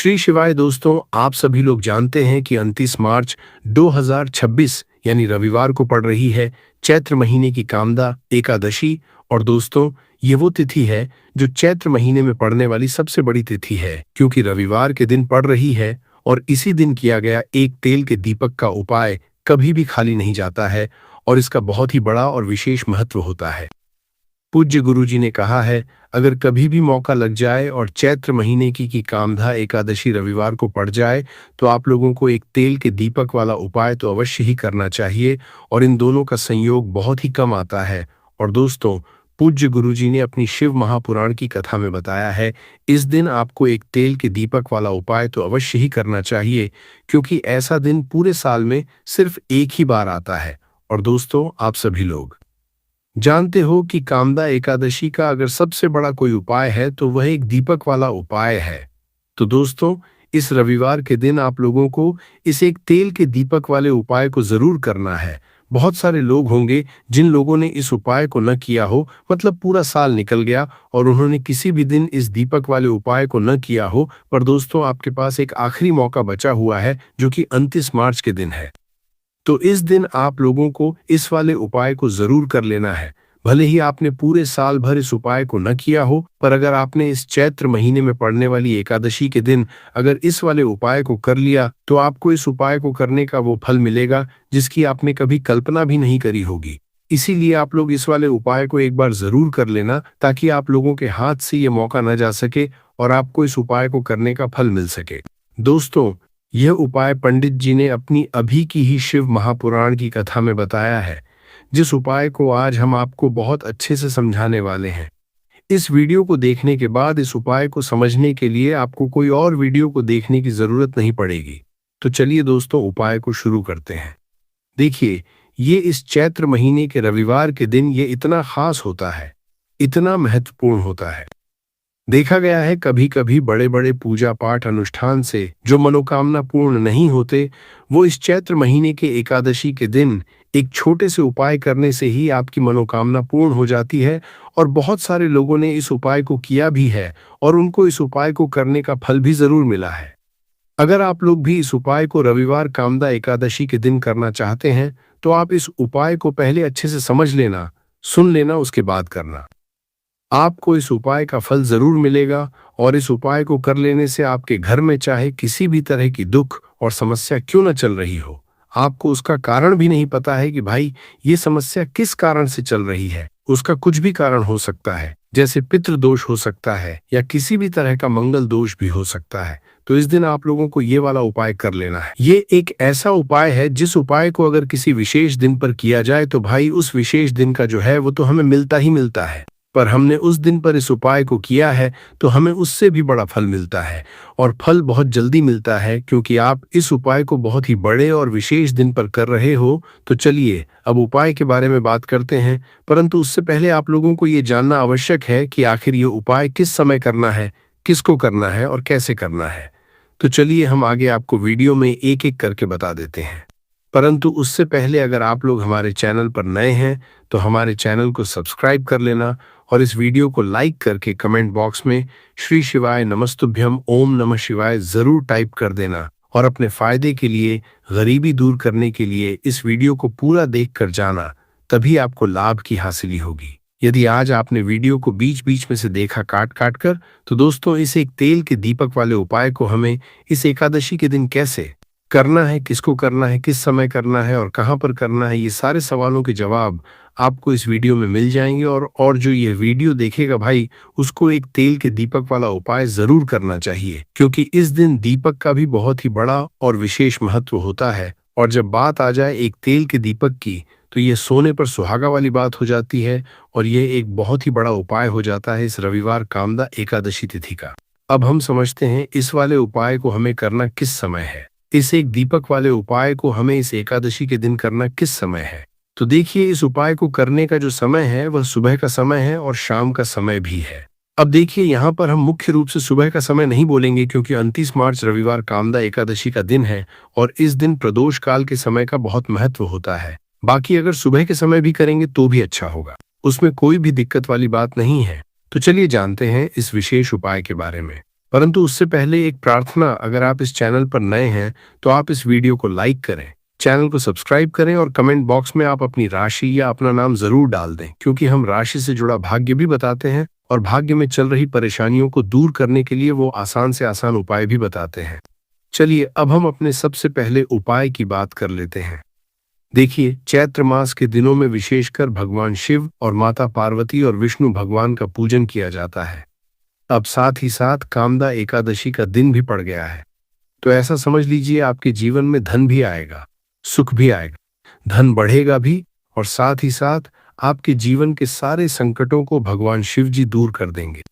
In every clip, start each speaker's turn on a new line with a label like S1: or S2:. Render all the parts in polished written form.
S1: श्री शिवाय दोस्तों, आप सभी लोग जानते हैं कि 29 मार्च 2026 यानी रविवार को पड़ रही है चैत्र महीने की कामदा एकादशी। और दोस्तों, ये वो तिथि है जो चैत्र महीने में पड़ने वाली सबसे बड़ी तिथि है, क्योंकि रविवार के दिन पड़ रही है। और इसी दिन किया गया एक तेल के दीपक का उपाय कभी भी खाली नहीं जाता है और इसका बहुत ही बड़ा और विशेष महत्व होता है। पूज्य गुरुजी ने कहा है, अगर कभी भी मौका लग जाए और चैत्र महीने की कामधा एकादशी रविवार को पड़ जाए तो आप लोगों को एक तेल के दीपक वाला उपाय तो अवश्य ही करना चाहिए। और इन दोनों का संयोग बहुत ही कम आता है। और दोस्तों, पूज्य गुरुजी ने अपनी शिव महापुराण की कथा में बताया है, इस दिन आपको एक तेल के दीपक वाला उपाय तो अवश्य ही करना चाहिए, क्योंकि ऐसा दिन पूरे साल में सिर्फ एक ही बार आता है। और दोस्तों, आप सभी लोग जानते हो कि कामदा एकादशी का अगर सबसे बड़ा कोई उपाय है तो वह एक दीपक वाला उपाय है। तो दोस्तों, इस रविवार के दिन आप लोगों को इस एक तेल के दीपक वाले उपाय को जरूर करना है। बहुत सारे लोग होंगे जिन लोगों ने इस उपाय को न किया हो, मतलब पूरा साल निकल गया और उन्होंने किसी भी दिन इस दीपक वाले उपाय को न किया हो। पर दोस्तों, आपके पास एक आखिरी मौका बचा हुआ है जो कि 29 मार्च के दिन है। तो इस दिन आप लोगों को इस वाले उपाय को जरूर कर लेना है। भले ही आपने पूरे साल भर इस उपाय को न किया हो, पर अगर आपने इस चैत्र महीने में पड़ने वाली एकादशी के दिन अगर इस वाले उपाय को कर लिया तो आपको इस उपाय को करने का वो फल मिलेगा जिसकी आपने कभी कल्पना भी नहीं करी होगी। इसीलिए आप लोग इस वाले उपाय को एक बार जरूर कर लेना, ताकि आप लोगों के हाथ से ये मौका न जा सके और आपको इस उपाय को करने का फल मिल सके। दोस्तों, यह उपाय पंडित जी ने अपनी अभी की ही शिव महापुराण की कथा में बताया है, जिस उपाय को आज हम आपको बहुत अच्छे से समझाने वाले हैं। इस वीडियो को देखने के बाद इस उपाय को समझने के लिए आपको कोई और वीडियो को देखने की जरूरत नहीं पड़ेगी। तो चलिए दोस्तों, उपाय को शुरू करते हैं। देखिए, ये इस चैत्र महीने के रविवार के दिन ये इतना खास होता है, इतना महत्वपूर्ण होता है। देखा गया है कभी कभी बड़े बड़े पूजा पाठ अनुष्ठान से जो मनोकामना पूर्ण नहीं होते, वो इस चैत्र महीने के एकादशी के दिन एक छोटे से उपाय करने से ही आपकी मनोकामना पूर्ण हो जाती है। और बहुत सारे लोगों ने इस उपाय को किया भी है और उनको इस उपाय को करने का फल भी जरूर मिला है। अगर आप लोग भी इस उपाय को रविवार कामदा एकादशी के दिन करना चाहते हैं तो आप इस उपाय को पहले अच्छे से समझ लेना, सुन लेना, उसके बाद करना। आपको इस उपाय का फल जरूर मिलेगा। और इस उपाय को कर लेने से आपके घर में चाहे किसी भी तरह की दुख और समस्या क्यों न चल रही हो, आपको उसका कारण भी नहीं पता है कि भाई ये समस्या किस कारण से चल रही है, उसका कुछ भी कारण हो सकता है, जैसे पितृ दोष हो सकता है या किसी भी तरह का मंगल दोष भी हो सकता है। तो इस दिन आप लोगों को ये वाला उपाय कर लेना है। ये एक ऐसा उपाय है जिस उपाय को अगर किसी विशेष दिन पर किया जाए तो भाई उस विशेष दिन का जो है वो तो हमें मिलता ही मिलता है। पर हमने उस दिन पर इस उपाय को किया है तो हमें उससे भी बड़ा फल मिलता है, और फल बहुत जल्दी मिलता है, क्योंकि आप इस उपाय को बहुत ही बड़े और विशेष दिन पर कर रहे हो। तो चलिए अब उपाय के बारे में बात करते हैं, परंतु उससे पहले आप लोगों को ये जानना आवश्यक है कि आखिर ये उपाय किस समय करना है, किसको करना है और कैसे करना है। तो चलिए हम आगे आपको वीडियो में एक एक करके बता देते हैं। परंतु उससे पहले अगर आप लोग हमारे चैनल पर नए हैं तो हमारे चैनल को सब्सक्राइब कर लेना और इस वीडियो को लाइक करके कमेंट बॉक्स में श्री शिवाय नमस्तुभ्यम ओम नमः शिवाय जरूर टाइप कर देना। और अपने फायदे के लिए, गरीबी दूर करने के लिए इस वीडियो को पूरा देख कर जाना, तभी आपको लाभ की हासिली होगी। यदि आज आपने वीडियो को बीच बीच में से देखा काट काट कर, तो दोस्तों इस एक तेल के दीपक वाले उपाय को हमें इस एकादशी के दिन कैसे करना है, किसको करना है, किस समय करना है और कहां पर करना है, ये सारे सवालों के जवाब आपको इस वीडियो में मिल जाएंगे। और जो ये वीडियो देखेगा भाई, उसको एक तेल के दीपक वाला उपाय जरूर करना चाहिए, क्योंकि इस दिन दीपक का भी बहुत ही बड़ा और विशेष महत्व होता है। और जब बात आ जाए एक तेल के दीपक की, तो ये सोने पर सुहागा वाली बात हो जाती है और ये एक बहुत ही बड़ा उपाय हो जाता है इस रविवार कामदा एकादशी तिथि का। अब हम समझते हैं इस वाले उपाय को हमें करना किस समय है। इस एक दीपक वाले उपाय को हमें इस एकादशी के दिन करना किस समय है। तो देखिए, इस उपाय को करने का जो समय है वह सुबह का समय है और शाम का समय भी है। अब देखिए, यहाँ पर हम मुख्य रूप से सुबह का समय नहीं बोलेंगे, क्योंकि 29 मार्च रविवार कामदा एकादशी का दिन है और इस दिन प्रदोष काल के समय का बहुत महत्व होता है। बाकी अगर सुबह के समय भी करेंगे तो भी अच्छा होगा, उसमें कोई भी दिक्कत वाली बात नहीं है। तो चलिए जानते हैं इस विशेष उपाय के बारे में। परंतु उससे पहले एक प्रार्थना, अगर आप इस चैनल पर नए हैं तो आप इस वीडियो को लाइक करें, चैनल को सब्सक्राइब करें और कमेंट बॉक्स में आप अपनी राशि या अपना नाम जरूर डाल दें, क्योंकि हम राशि से जुड़ा भाग्य भी बताते हैं और भाग्य में चल रही परेशानियों को दूर करने के लिए वो आसान से आसान उपाय भी बताते हैं। चलिए अब हम अपने सबसे पहले उपाय की बात कर लेते हैं। देखिए, चैत्र मास के दिनों में विशेषकर भगवान शिव और माता पार्वती और विष्णु भगवान का पूजन किया जाता है। अब साथ ही साथ कामदा एकादशी का दिन भी पड़ गया है, तो ऐसा समझ लीजिए आपके जीवन में धन भी आएगा, सुख भी आएगा, धन बढ़ेगा भी और साथ ही साथ आपके जीवन के सारे संकटों को भगवान शिव जी दूर कर देंगे।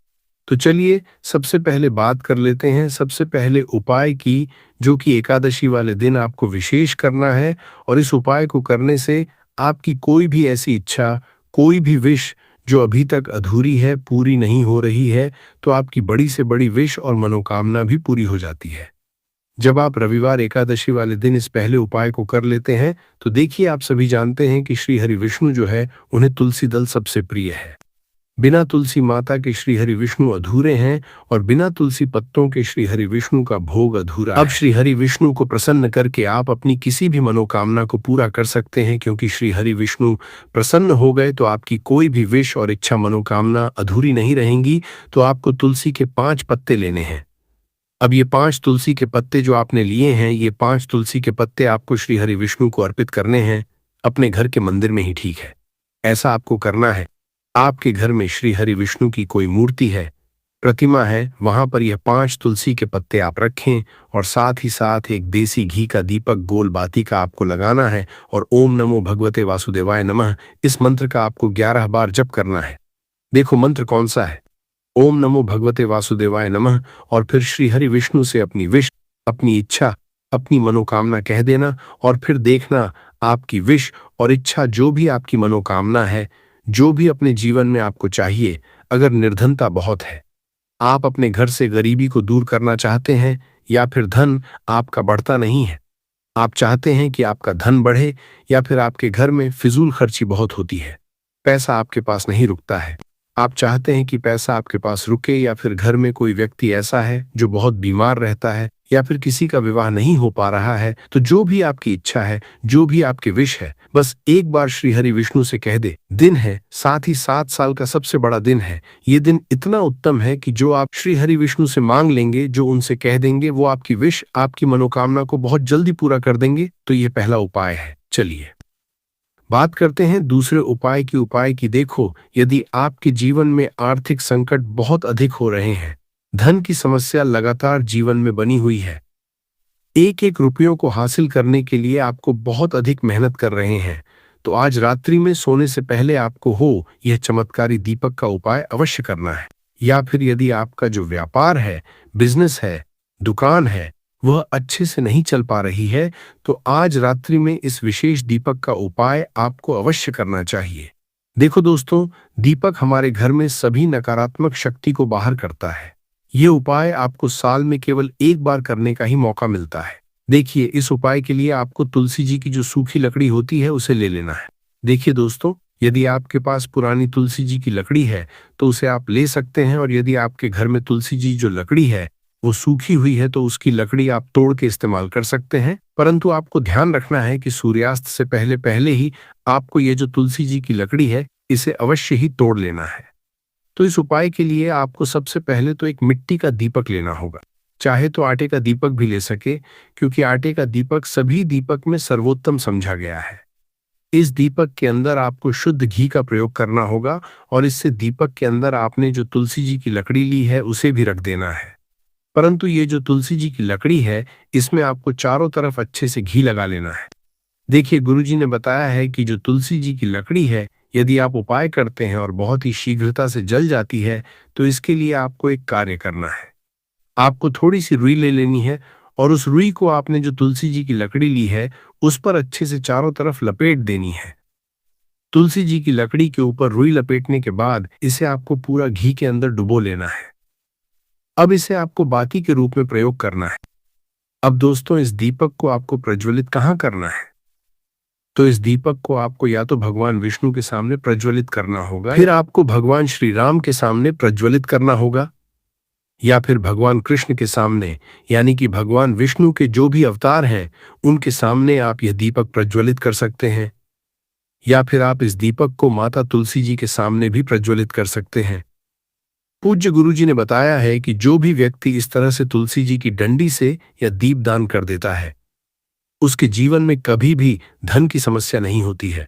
S1: तो चलिए सबसे पहले बात कर लेते हैं सबसे पहले उपाय की, जो कि एकादशी वाले दिन आपको विशेष करना है। और इस उपाय को करने से आपकी कोई भी ऐसी इच्छा, कोई भी विश जो अभी तक अधूरी है, पूरी नहीं हो रही है, तो आपकी बड़ी से बड़ी विश और मनोकामना भी पूरी हो जाती है। जब आप रविवार एकादशी वाले दिन इस पहले उपाय को कर लेते हैं, तो देखिए आप सभी जानते हैं कि श्री हरि विष्णु जो है, उन्हें तुलसी दल सबसे प्रिय है। बिना तुलसी माता के श्री हरि विष्णु अधूरे हैं और बिना तुलसी पत्तों के श्री हरि विष्णु का भोग अधूरा है। अब श्री हरि विष्णु को प्रसन्न करके आप अपनी किसी भी मनोकामना को पूरा कर सकते हैं, क्योंकि श्री हरि विष्णु प्रसन्न हो गए तो आपकी कोई भी विश और इच्छा मनोकामना अधूरी नहीं रहेंगी। तो आपको तुलसी के 5 पत्ते लेने हैं। अब ये 5 तुलसी के पत्ते जो आपने लिए हैं, ये 5 तुलसी के पत्ते आपको श्री हरि विष्णु को अर्पित करने हैं, अपने घर के मंदिर में ही ठीक है। ऐसा आपको करना है। आपके घर में श्री हरि विष्णु की कोई मूर्ति है, प्रतिमा है, वहां पर यह 5 तुलसी के पत्ते आप रखें और साथ ही साथ एक देसी घी का दीपक गोल बाती का आपको लगाना है और ओम नमो भगवते वासुदेवाय नमः इस मंत्र का आपको 11 बार जप करना है। देखो मंत्र कौन सा है, ओम नमो भगवते वासुदेवाय नमः। और फिर श्री हरि विष्णु से अपनी विश, अपनी इच्छा, अपनी मनोकामना कह देना और फिर देखना आपकी विश और इच्छा, जो भी आपकी मनोकामना है, जो भी अपने जीवन में आपको चाहिए। अगर निर्धनता बहुत है, आप अपने घर से गरीबी को दूर करना चाहते हैं, या फिर धन आपका बढ़ता नहीं है, आप चाहते हैं कि आपका धन बढ़े, या फिर आपके घर में फिजूल खर्ची बहुत होती है, पैसा आपके पास नहीं रुकता है, आप चाहते हैं कि पैसा आपके पास रुके, या फिर घर में कोई व्यक्ति ऐसा है जो बहुत बीमार रहता है, या फिर किसी का विवाह नहीं हो पा रहा है, तो जो भी आपकी इच्छा है, जो भी आपकी विश है, बस एक बार श्री हरि विष्णु से कह दे। दिन है, साथ ही 7 साल का सबसे बड़ा दिन है। ये दिन इतना उत्तम है कि जो आप श्री हरि विष्णु से मांग लेंगे, जो उनसे कह देंगे, वो आपकी विश, आपकी मनोकामना को बहुत जल्दी पूरा कर देंगे। तो ये पहला उपाय है। चलिए बात करते हैं दूसरे उपाय की। देखो, यदि आपके जीवन में आर्थिक संकट बहुत अधिक हो रहे हैं, धन की समस्या लगातार जीवन में बनी हुई है, एक एक रुपयों को हासिल करने के लिए आपको बहुत अधिक मेहनत कर रहे हैं, तो आज रात्रि में सोने से पहले आपको यह चमत्कारी दीपक का उपाय अवश्य करना है। या फिर यदि आपका जो व्यापार है, बिजनेस है, दुकान है, वह अच्छे से नहीं चल पा रही है, तो आज रात्रि में इस विशेष दीपक का उपाय आपको अवश्य करना चाहिए। देखो दोस्तों, दीपक हमारे घर में सभी नकारात्मक शक्ति को बाहर करता है। ये उपाय आपको साल में केवल एक बार करने का ही मौका मिलता है। देखिए, इस उपाय के लिए आपको तुलसी जी की जो सूखी लकड़ी होती है, उसे ले लेना है। देखिए दोस्तों, यदि आपके पास पुरानी तुलसी जी की लकड़ी है तो उसे आप ले सकते हैं, और यदि आपके घर में तुलसी जी जो लकड़ी है वो सूखी हुई है, तो उसकी लकड़ी आप तोड़ के इस्तेमाल कर सकते हैं। परंतु आपको ध्यान रखना है कि सूर्यास्त से पहले पहले ही आपको ये जो तुलसी जी की लकड़ी है, इसे अवश्य ही तोड़ लेना है। तो इस उपाय के लिए आपको सबसे पहले तो एक मिट्टी का दीपक लेना होगा। चाहे तो आटे का दीपक भी ले सके, क्योंकि आटे का दीपक सभी दीपक में सर्वोत्तम समझा गया है। इस दीपक के अंदर आपको शुद्ध घी का प्रयोग करना होगा, और इससे दीपक के अंदर आपने जो तुलसी जी की लकड़ी ली है उसे भी रख देना है। परंतु ये जो तुलसी जी की लकड़ी है, इसमें आपको चारों तरफ अच्छे से घी लगा लेना है। देखिए, गुरुजी ने बताया है कि जो तुलसी जी की लकड़ी है, यदि आप उपाय करते हैं और बहुत ही शीघ्रता से जल जाती है, तो इसके लिए आपको एक कार्य करना है। आपको थोड़ी सी रुई ले लेनी है, और उस रुई को आपने जो तुलसी जी की लकड़ी ली है उस पर अच्छे से चारों तरफ लपेट देनी है। तुलसी जी की लकड़ी के ऊपर रुई लपेटने के बाद इसे आपको पूरा घी के अंदर डुबो लेना है। अब इसे आपको बाती के रूप में प्रयोग करना है। अब दोस्तों, इस दीपक को आपको प्रज्वलित कहाँ करना है? तो इस दीपक को आपको या तो भगवान विष्णु के सामने प्रज्वलित करना होगा, फिर आपको भगवान श्री राम के सामने प्रज्वलित करना होगा, या फिर भगवान कृष्ण के सामने, यानी कि भगवान विष्णु के जो भी अवतार हैं उनके सामने आप यह दीपक प्रज्वलित कर सकते हैं। या फिर आप इस दीपक को माता तुलसी जी के सामने भी प्रज्वलित कर सकते हैं। पूज्य गुरु जी ने बताया है कि जो भी व्यक्ति इस तरह से तुलसी जी की डंडी से या दीप दान कर देता है, उसके जीवन में कभी भी धन की समस्या नहीं होती है।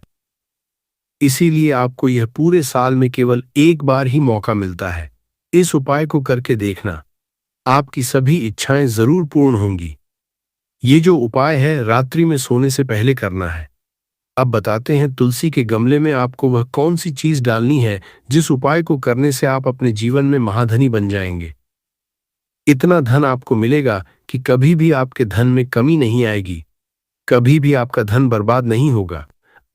S1: इसीलिए आपको यह पूरे साल में केवल एक बार ही मौका मिलता है। इस उपाय को करके देखना, आपकी सभी इच्छाएं जरूर पूर्ण होंगी। ये जो उपाय है रात्रि में सोने से पहले करना है। अब बताते हैं तुलसी के गमले में आपको वह कौन सी चीज डालनी है जिस उपाय को करने से आप अपने जीवन में महाधनी बन जाएंगे। इतना धन आपको मिलेगा कि कभी भी आपके धन में कमी नहीं आएगी, कभी भी आपका धन बर्बाद नहीं होगा।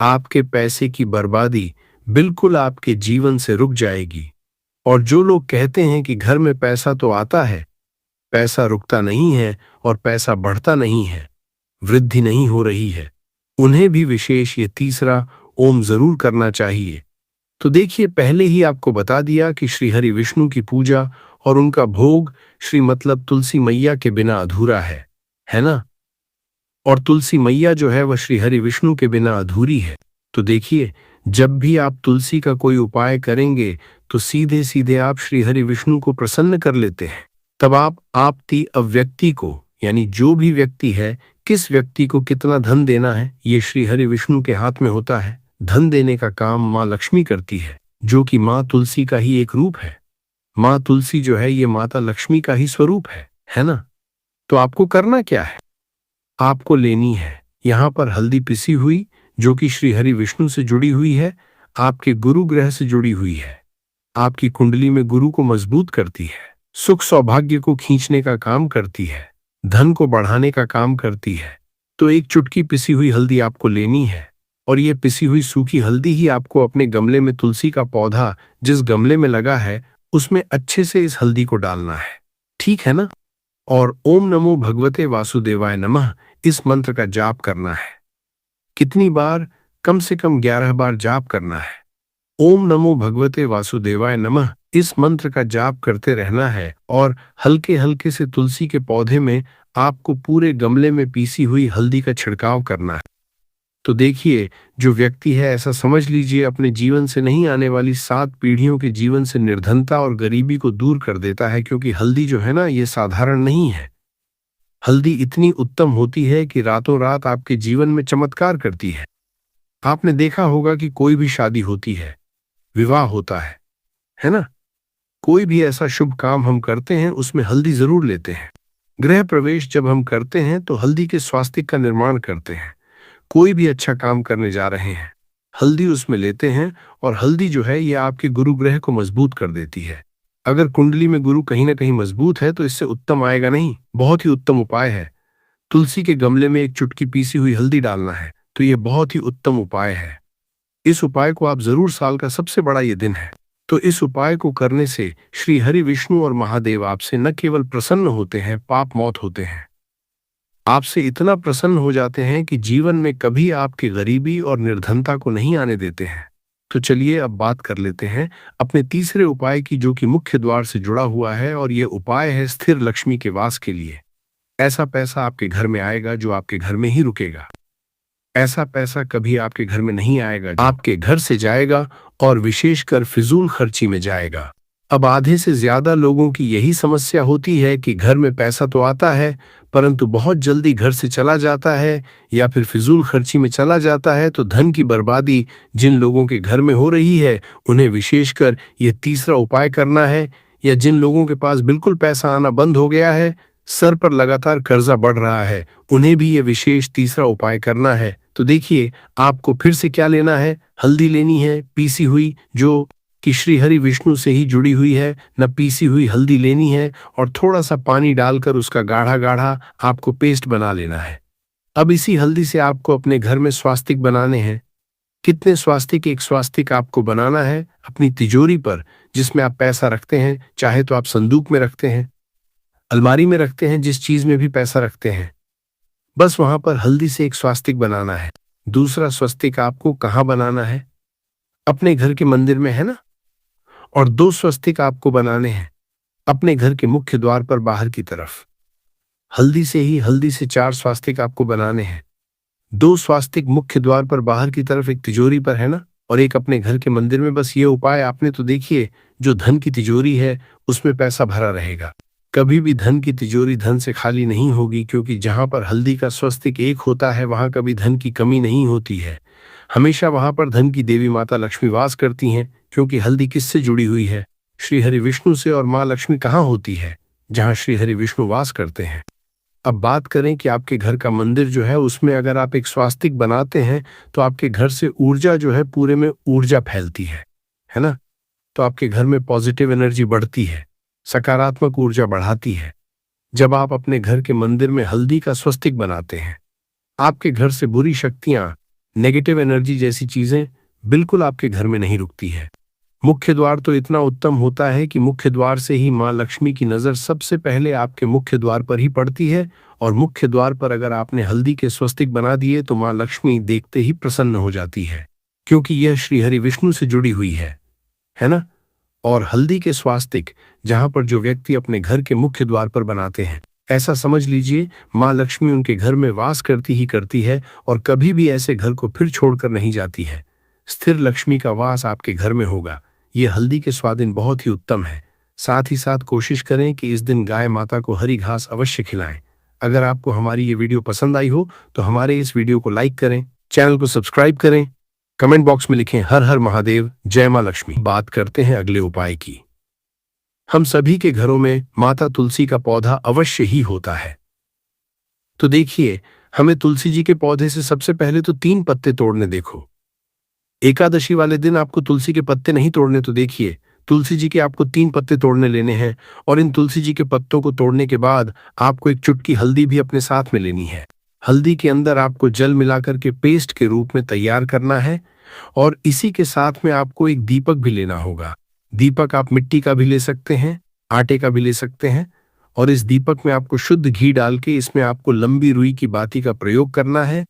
S1: आपके पैसे की बर्बादी बिल्कुल आपके जीवन से रुक जाएगी। और जो लोग कहते हैं कि घर में पैसा तो आता है, पैसा रुकता नहीं है और पैसा बढ़ता नहीं है, वृद्धि नहीं हो रही है, उन्हें भी विशेष ये तीसरा ओम जरूर करना चाहिए। तो देखिए, पहले ही आपको बता दिया कि श्री हरि विष्णु की पूजा और उनका भोग श्री मतलब तुलसी मैया के बिना अधूरा है ना। और तुलसी मैया जो है वह श्री हरि विष्णु के बिना अधूरी है। तो देखिए, जब भी आप तुलसी का कोई उपाय करेंगे तो सीधे सीधे आप श्री हरि विष्णु को प्रसन्न कर लेते हैं। तब आपती अव्यक्ति को, यानी जो भी व्यक्ति है, किस व्यक्ति को कितना धन देना है, ये श्री हरि विष्णु के हाथ में होता है। धन देने का काम माँ लक्ष्मी करती है, जो कि माँ तुलसी का ही एक रूप है। माँ तुलसी जो है ये माता लक्ष्मी का ही स्वरूप है ना। तो आपको करना क्या है, आपको लेनी है यहाँ पर हल्दी पिसी हुई, जो कि श्री हरि विष्णु से जुड़ी हुई है, आपके गुरु ग्रह से जुड़ी हुई है, आपकी कुंडली में गुरु को मजबूत करती है, सुख सौभाग्य को खींचने का काम करती है, धन को बढ़ाने का काम करती है। तो एक चुटकी पिसी हुई हल्दी आपको लेनी है, और ये पिसी हुई सूखी हल्दी ही आपको अपने गमले में, तुलसी का पौधा जिस गमले में लगा है उसमें अच्छे से इस हल्दी को डालना है, ठीक है ना। और ओम नमो भगवते वासुदेवाय नमः इस मंत्र का जाप करना है। कितनी बार? कम से कम 11 बार जाप करना है। ओम नमो भगवते वासुदेवाय नमः इस मंत्र का जाप करते रहना है और हल्के हल्के से तुलसी के पौधे में आपको पूरे गमले में पीसी हुई हल्दी का छिड़काव करना है। तो देखिए, जो व्यक्ति है, ऐसा समझ लीजिए, अपने जीवन से नहीं आने वाली 7 पीढ़ियों के जीवन से निर्धनता और गरीबी को दूर कर देता है। क्योंकि हल्दी जो है ना, ये साधारण नहीं है। हल्दी इतनी उत्तम होती है कि रातों रात आपके जीवन में चमत्कार करती है। आपने देखा होगा कि कोई भी शादी होती है, विवाह होता है ना, कोई भी ऐसा शुभ काम हम करते हैं उसमें हल्दी जरूर लेते हैं। गृह प्रवेश जब हम करते हैं तो हल्दी के स्वास्तिक का निर्माण करते हैं। कोई भी अच्छा काम करने जा रहे हैं, हल्दी उसमें लेते हैं। और हल्दी जो है ये आपके गुरु ग्रह को मजबूत कर देती है। अगर कुंडली में गुरु कहीं ना कहीं मजबूत है तो इससे उत्तम आएगा नहीं। बहुत ही उत्तम उपाय है। तुलसी के गमले में एक चुटकी पीसी हुई हल्दी डालना है, तो ये बहुत ही उत्तम उपाय है। इस उपाय को आप जरूर, साल का सबसे बड़ा ये दिन है, तो इस उपाय को करने से श्री हरि विष्णु और महादेव आपसे न केवल प्रसन्न होते हैं, पाप मौत होते हैं, आपसे इतना प्रसन्न हो जाते हैं कि जीवन में कभी आपकी गरीबी और निर्धनता को नहीं आने देते हैं। तो चलिए अब बात कर लेते हैं अपने तीसरे उपाय की, जो कि मुख्य द्वार से जुड़ा हुआ है। और ये उपाय है स्थिर लक्ष्मी के वास के लिए। ऐसा पैसा आपके घर में आएगा जो आपके घर में ही रुकेगा। ऐसा पैसा कभी आपके घर में नहीं आएगा, आपके घर से जाएगा और विशेषकर फिजूल खर्ची में जाएगा। अब आधे से ज्यादा लोगों की यही समस्या होती है कि घर में पैसा तो आता है परंतु बहुत जल्दी घर से चला जाता है या फिर फिजूल खर्ची में चला जाता है। तो धन की बर्बादी जिन लोगों के घर में हो रही है उन्हें विशेषकर यह तीसरा उपाय करना है। या जिन लोगों के पास बिल्कुल पैसा आना बंद हो गया है, सर पर लगातार कर्जा बढ़ रहा है, उन्हें भी ये विशेष तीसरा उपाय करना है। तो देखिए, आपको फिर से क्या लेना है, हल्दी लेनी है पीसी हुई, जो कि श्री हरि विष्णु से ही जुड़ी हुई है। न पीसी हुई हल्दी लेनी है और थोड़ा सा पानी डालकर उसका गाढ़ा गाढ़ा आपको पेस्ट बना लेना है। अब इसी हल्दी से आपको अपने घर में स्वास्तिक बनाने हैं। कितने स्वास्तिक? एक स्वास्तिक आपको बनाना है अपनी तिजोरी पर, जिसमें आप पैसा रखते हैं। चाहे तो आप संदूक में रखते हैं, अलमारी में रखते हैं, जिस चीज में भी पैसा रखते हैं, बस वहां पर हल्दी से एक स्वास्तिक बनाना है। दूसरा स्वस्तिक आपको कहाँ बनाना है? अपने घर के मंदिर में, है ना। और 2 स्वस्तिक आपको बनाने हैं। अपने घर के मुख्य द्वार पर बाहर की तरफ हल्दी से 4 स्वास्तिक आपको बनाने हैं। 2 स्वास्तिक मुख्य द्वार पर बाहर की तरफ एक तिजोरी पर है ना, और एक अपने घर के मंदिर में। बस ये उपाय आपने तो देखिए, जो धन की तिजोरी है उसमें पैसा भरा रहेगा। कभी भी धन की तिजोरी धन से खाली नहीं होगी, क्योंकि जहां पर हल्दी का स्वस्तिक एक होता है वहां कभी धन की कमी नहीं होती है। हमेशा वहां पर धन की देवी माता लक्ष्मी वास करती हैं, क्योंकि हल्दी किससे जुड़ी हुई है? श्री हरि विष्णु से। और माँ लक्ष्मी कहाँ होती है? जहाँ श्री हरि विष्णु वास करते हैं। अब बात करें कि आपके घर का मंदिर जो है उसमें अगर आप एक स्वास्तिक बनाते हैं तो आपके घर से ऊर्जा जो है, पूरे में ऊर्जा फैलती है ना? तो आपके घर में पॉजिटिव एनर्जी बढ़ती है, सकारात्मक ऊर्जा बढ़ाती है। जब आप अपने घर के मंदिर में हल्दी का स्वस्तिक बनाते हैं, आपके घर से बुरी शक्तियां, नेगेटिव एनर्जी जैसी चीजें बिल्कुल आपके घर में नहीं रुकती है। मुख्य द्वार तो इतना उत्तम होता है कि मुख्य द्वार से ही माँ लक्ष्मी की नजर सबसे पहले आपके मुख्य द्वार पर ही पड़ती है। और मुख्य द्वार पर अगर आपने हल्दी के स्वस्तिक बना दिए तो माँ लक्ष्मी देखते ही प्रसन्न हो जाती है, क्योंकि यह श्री हरि विष्णु से जुड़ी हुई है ना? और हल्दी के स्वास्तिक जहां पर जो व्यक्ति अपने घर के मुख्य द्वार पर बनाते हैं, ऐसा समझ लीजिए माँ लक्ष्मी उनके घर में वास करती ही करती है, और कभी भी ऐसे घर को फिर छोड़कर नहीं जाती है। स्थिर लक्ष्मी का वास आपके घर में होगा। ये हल्दी के स्वादिन बहुत ही उत्तम है। साथ ही साथ कोशिश करें कि इस दिन गाय माता को हरी घास अवश्य खिलाएं। अगर आपको हमारी ये वीडियो पसंद आई हो तो हमारे इस वीडियो को लाइक करें, चैनल को सब्सक्राइब करें, कमेंट बॉक्स में लिखें हर हर महादेव, जय मां लक्ष्मी। बात करते हैं अगले उपाय की। हम सभी के घरों में माता तुलसी का पौधा अवश्य ही होता है। तो देखिए, हमें तुलसी जी के पौधे से सबसे पहले तो 3 पत्ते तोड़ने देखो। एकादशी वाले दिन आपको तुलसी के पत्ते नहीं तोड़ने, तो देखिए तुलसी जी के आपको 3 पत्ते तोड़ने लेने हैं। और इन तुलसी जी के पत्तों को तोड़ने के बाद आपको एक चुटकी हल्दी भी अपने साथ में लेनी है। हल्दी के अंदर आपको जल मिलाकर के पेस्ट के रूप में तैयार करना है, और इसी के साथ में आपको एक दीपक भी लेना होगा। दीपक आप मिट्टी का भी ले सकते हैं, आटे का भी ले सकते हैं। और इस दीपक में आपको शुद्ध घी डाल के इसमें आपको लंबी रुई की बाती का प्रयोग करना है।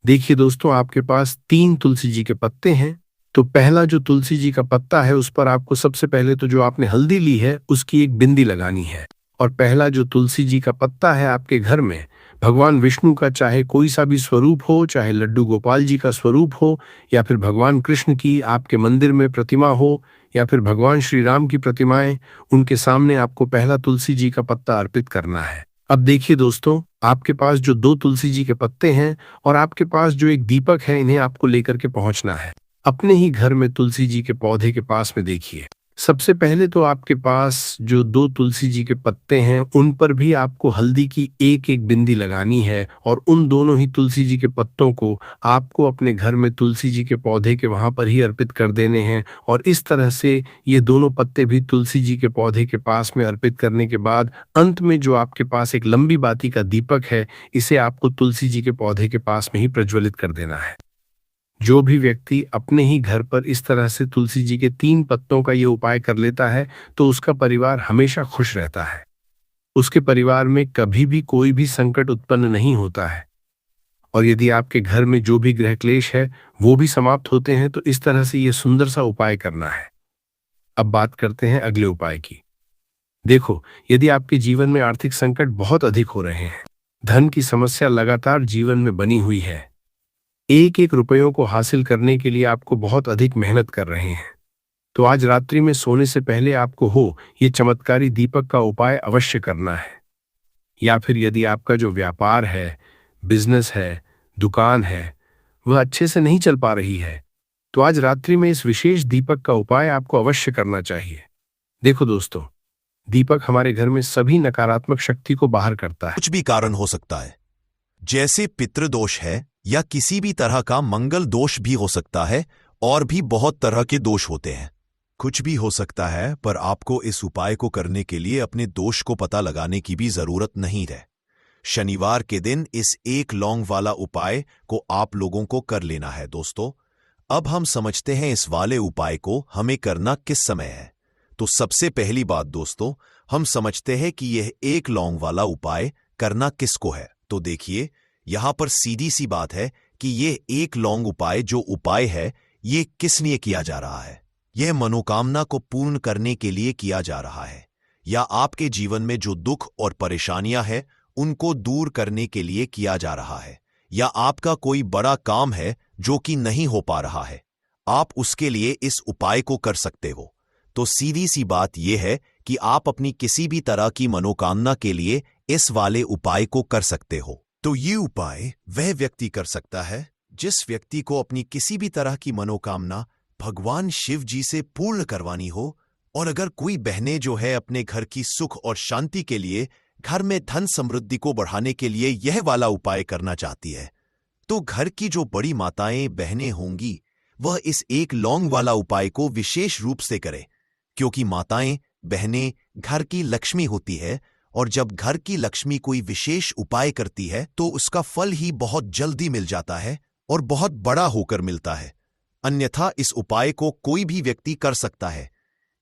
S1: देखिए दोस्तों, आपके पास 3 तुलसी जी के पत्ते हैं। तो पहला जो तुलसी जी का पत्ता है उस पर आपको सबसे पहले तो जो आपने हल्दी ली है उसकी एक बिंदी लगानी है। और पहला जो तुलसी जी का पत्ता है आपके घर में भगवान विष्णु का चाहे कोई सा भी स्वरूप हो, चाहे लड्डू गोपाल जी का स्वरूप हो, या फिर भगवान कृष्ण की आपके मंदिर में प्रतिमा हो, या फिर भगवान श्री राम की प्रतिमाएं, उनके सामने आपको पहला तुलसी जी का पत्ता अर्पित करना है। अब देखिए दोस्तों, आपके पास जो 2 तुलसी जी के पत्ते हैं और आपके पास जो एक दीपक है, इन्हें आपको लेकर के पहुंचना है अपने ही घर में तुलसी जी के पौधे के पास में। देखिए, सबसे पहले तो आपके पास जो 2 तुलसी जी के पत्ते हैं उन पर भी आपको हल्दी की एक एक बिंदी लगानी है, और उन दोनों ही तुलसी जी के पत्तों को आपको अपने घर में तुलसी जी के पौधे के वहां पर ही अर्पित कर देने हैं। और इस तरह से ये दोनों पत्ते भी तुलसी जी के पौधे के पास में अर्पित करने के बाद अंत में जो आपके पास एक लंबी बाती का दीपक है, इसे आपको तुलसी जी के पौधे के पास में ही प्रज्वलित कर देना है। जो भी व्यक्ति अपने ही घर पर इस तरह से तुलसी जी के 3 पत्तों का ये उपाय कर लेता है तो उसका परिवार हमेशा खुश रहता है। उसके परिवार में कभी भी कोई भी संकट उत्पन्न नहीं होता है। और यदि आपके घर में जो भी ग्रह क्लेश है वो भी समाप्त होते हैं। तो इस तरह से ये सुंदर सा उपाय करना है। अब बात करते हैं अगले उपाय की। देखो, यदि आपके जीवन में आर्थिक संकट बहुत अधिक हो रहे हैं, धन की समस्या लगातार जीवन में बनी हुई है, एक एक रुपयों को हासिल करने के लिए आपको बहुत अधिक मेहनत कर रहे हैं, तो आज रात्रि में सोने से पहले आपको ये चमत्कारी दीपक का उपाय अवश्य करना है। या फिर यदि आपका जो व्यापार है, बिजनेस है, दुकान है, वह अच्छे से नहीं चल पा रही है, तो आज रात्रि में इस विशेष दीपक का उपाय आपको अवश्य करना चाहिए। देखो दोस्तों, दीपक हमारे घर में सभी नकारात्मक शक्ति को बाहर करता है।
S2: कुछ भी कारण हो सकता है, जैसे पितृदोष है या किसी भी तरह का मंगल दोष भी हो सकता है, और भी बहुत तरह के दोष होते हैं। कुछ भी हो सकता है, पर आपको इस उपाय को करने के लिए अपने दोष को पता लगाने की भी जरूरत नहीं है। शनिवार के दिन इस 1 लौंग वाला उपाय को आप लोगों को कर लेना है। दोस्तों, अब हम समझते हैं इस वाले उपाय को हमें करना किस समय है। तो सबसे पहली बात दोस्तों, हम समझते हैं कि यह 1 लौंग वाला उपाय करना किसको है। तो देखिए, यहां पर सीधी सी बात है कि यह 1 लौंग उपाय जो उपाय है, ये किस लिए किया जा रहा है। यह मनोकामना को पूर्ण करने के लिए किया जा रहा है। या आपके जीवन में जो दुख और परेशानियां हैं उनको दूर करने के लिए किया जा रहा है, या आपका कोई बड़ा काम है जो कि नहीं हो पा रहा है, आप उसके लिए इस उपाय को कर सकते हो। तो सीधी सी बात यह है कि आप अपनी किसी भी तरह की मनोकामना के लिए इस वाले उपाय को कर सकते हो। तो ये उपाय वह व्यक्ति कर सकता है जिस व्यक्ति को अपनी किसी भी तरह की मनोकामना भगवान शिव जी से पूर्ण करवानी हो, और अगर कोई बहनें जो है अपने घर की सुख और शांति के लिए, घर में धन समृद्धि को बढ़ाने के लिए यह वाला उपाय करना चाहती है, तो घर की जो बड़ी माताएं बहनें होंगी वह इस एक लौंग वाला उपाय को विशेष रूप से करें, क्योंकि माताएं बहनें घर की लक्ष्मी होती है, और जब घर की लक्ष्मी कोई विशेष उपाय करती है तो उसका फल ही बहुत जल्दी मिल जाता है और बहुत बड़ा होकर मिलता है। अन्यथा इस उपाय को कोई भी व्यक्ति कर सकता है,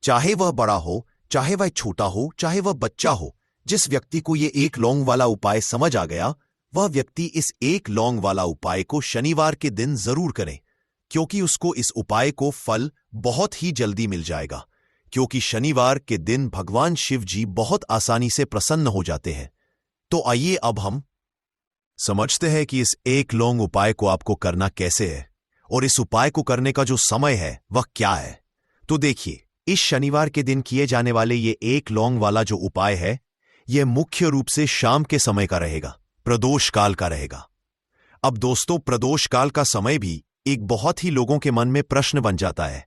S2: चाहे वह बड़ा हो, चाहे वह छोटा हो, चाहे वह बच्चा हो। जिस व्यक्ति को ये एक लौंग वाला उपाय समझ आ गया, वह व्यक्ति इस एक लौंग वाला उपाय को शनिवार के दिन जरूर करें, क्योंकि उसको इस उपाय को फल बहुत ही जल्दी मिल जाएगा, क्योंकि शनिवार के दिन भगवान शिव जी बहुत आसानी से प्रसन्न हो जाते हैं। तो आइए अब हम समझते हैं कि इस एक लौंग उपाय को आपको करना कैसे है, और इस उपाय को करने का जो समय है वह क्या है। तो देखिए, इस शनिवार के दिन किए जाने वाले ये एक लौंग वाला जो उपाय है, यह मुख्य रूप से शाम के समय का रहेगा, प्रदोष काल का रहेगा। अब दोस्तों, प्रदोष काल का समय भी एक बहुत ही लोगों के मन में प्रश्न बन जाता है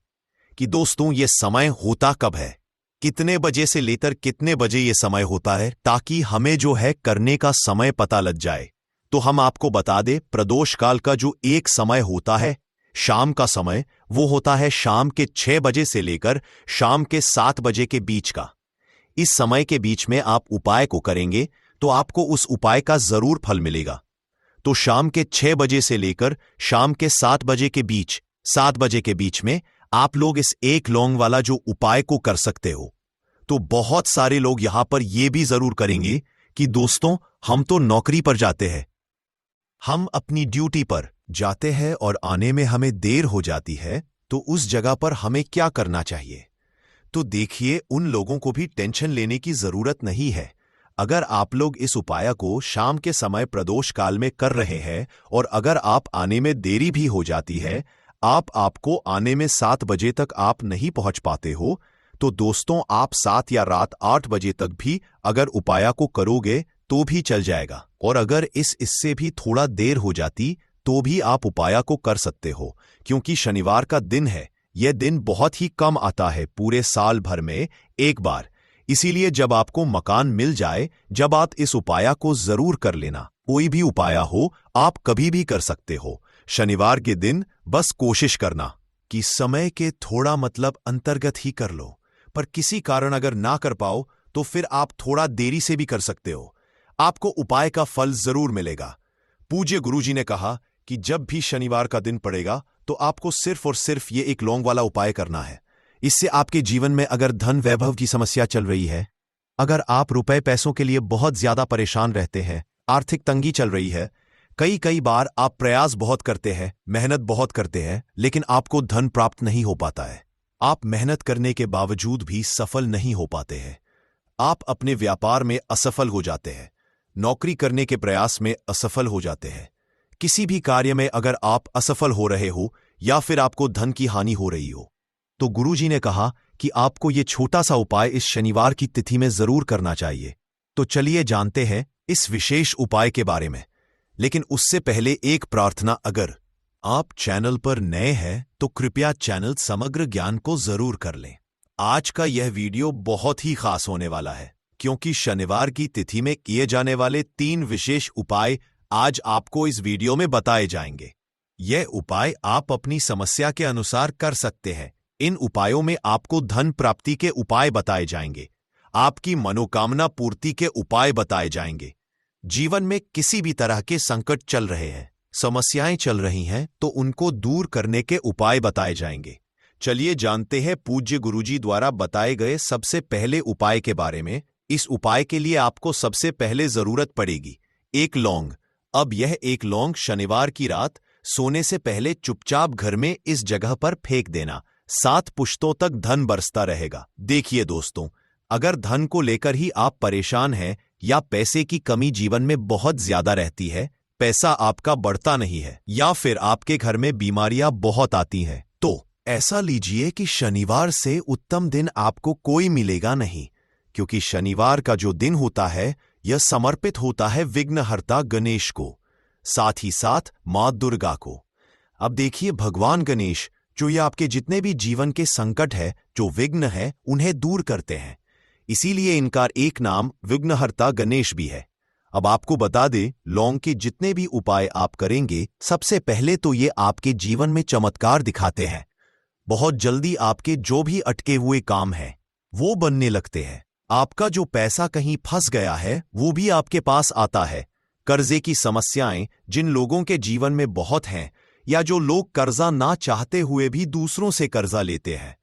S2: कि दोस्तों ये समय होता कब है, कितने बजे से लेकर कितने बजे ये समय होता है, ताकि हमें जो है करने का समय पता लग जाए। तो हम आपको बता दें, प्रदोष काल का जो एक समय होता है, शाम का समय, वो होता है शाम के 6 बजे से लेकर शाम के 7 बजे के बीच का। इस समय के बीच में आप उपाय को करेंगे तो आपको उस उपाय का जरूर फल मिलेगा। तो शाम के 6 बजे से लेकर शाम के 7 बजे के बीच, 7 बजे के बीच में आप लोग इस एक लौंग वाला जो उपाय को कर सकते हो। तो बहुत सारे लोग यहां पर यह भी जरूर करेंगे कि दोस्तों, हम तो नौकरी पर जाते हैं, हम अपनी ड्यूटी पर जाते हैं और आने में हमें देर हो जाती है, तो उस जगह पर हमें क्या करना चाहिए। तो देखिए, उन लोगों को भी टेंशन लेने की जरूरत नहीं है। अगर आप लोग इस उपाय को शाम के समय प्रदोष काल में कर रहे हैं, और अगर आप आने में देरी भी हो जाती है, आपको आने में 7 बजे तक आप नहीं पहुंच पाते हो, तो दोस्तों आप 7 या रात 8 बजे तक भी अगर उपाय को करोगे तो भी चल जाएगा। और अगर इससे भी थोड़ा देर हो जाती तो भी आप उपाय को कर सकते हो, क्योंकि शनिवार का दिन है, यह दिन बहुत ही कम आता है पूरे साल भर में एक बार। इसीलिए जब आपको मकान मिल जाए, जब आप इस उपाय को जरूर कर लेना। कोई भी उपाय हो, आप कभी भी कर सकते हो। शनिवार के दिन बस कोशिश करना कि समय के थोड़ा अंतर्गत ही कर लो, पर किसी कारण अगर ना कर पाओ तो फिर आप थोड़ा देरी से भी कर सकते हो, आपको उपाय का फल जरूर मिलेगा। पूज्य गुरुजी ने कहा कि जब भी शनिवार का दिन पड़ेगा तो आपको सिर्फ और सिर्फ ये एक लौंग वाला उपाय करना है। इससे आपके जीवन में अगर धन वैभव की समस्या चल रही है, अगर आप रुपए पैसों के लिए बहुत ज्यादा परेशान रहते हैं, आर्थिक तंगी चल रही है, कई बार आप प्रयास बहुत करते हैं, मेहनत बहुत करते हैं, लेकिन आपको धन प्राप्त नहीं हो पाता है, आप मेहनत करने के बावजूद भी सफल नहीं हो पाते हैं, आप अपने व्यापार में असफल हो जाते हैं, नौकरी करने के प्रयास में असफल हो जाते हैं, किसी भी कार्य में अगर आप असफल हो रहे हो या फिर आपको धन की हानि हो रही हो, तो गुरुजी ने कहा कि आपको ये छोटा सा उपाय इस शनिवार की तिथि में जरूर करना चाहिए। तो चलिए जानते हैं इस विशेष उपाय के बारे में। लेकिन उससे पहले एक प्रार्थना, अगर आप चैनल पर नए हैं तो कृपया चैनल समग्र ज्ञान को जरूर कर लें। आज का यह वीडियो बहुत ही खास होने वाला है, क्योंकि शनिवार की तिथि में किए जाने वाले 3 विशेष उपाय आज आपको इस वीडियो में बताए जाएंगे। यह उपाय आप अपनी समस्या के अनुसार कर सकते हैं। इन उपायों में आपको धन प्राप्ति के उपाय बताए जाएंगे, आपकी मनोकामना पूर्ति के उपाय बताए जाएंगे। जीवन में किसी भी तरह के संकट चल रहे हैं, समस्याएं चल रही हैं, तो उनको दूर करने के उपाय बताए जाएंगे। चलिए जानते हैं पूज्य गुरुजी द्वारा बताए गए सबसे पहले उपाय के बारे में। इस उपाय के लिए आपको सबसे पहले जरूरत पड़ेगी एक लौंग। अब यह एक लौंग शनिवार की रात सोने से पहले चुपचाप घर में इस जगह पर फेंक देना, 7 पुश्तों तक धन बरसता रहेगा। देखिए दोस्तों, अगर धन को लेकर ही आप परेशान हैं या पैसे की कमी जीवन में बहुत ज्यादा रहती है, पैसा आपका बढ़ता नहीं है या फिर आपके घर में बीमारियां बहुत आती हैं, तो ऐसा लीजिए कि शनिवार से उत्तम दिन आपको कोई मिलेगा नहीं, क्योंकि शनिवार का जो दिन होता है यह समर्पित होता है विघ्नहर्ता गणेश को, साथ ही साथ मां दुर्गा को। अब देखिए, भगवान गणेश जो ये आपके जितने भी जीवन के संकट है, जो विघ्न है, उन्हें दूर करते हैं। इसीलिए इनका एक नाम विघ्नहर्ता गणेश भी है। अब आपको बता दे, लौंग के जितने भी उपाय आप करेंगे, सबसे पहले तो ये आपके जीवन में चमत्कार दिखाते हैं। बहुत जल्दी आपके जो भी अटके हुए काम हैं वो बनने लगते हैं। आपका जो पैसा कहीं फंस गया है वो भी आपके पास आता है। कर्जे की समस्याएं जिन लोगों के जीवन में बहुत हैं, या जो लोग कर्जा ना चाहते हुए भी दूसरों से कर्जा लेते हैं,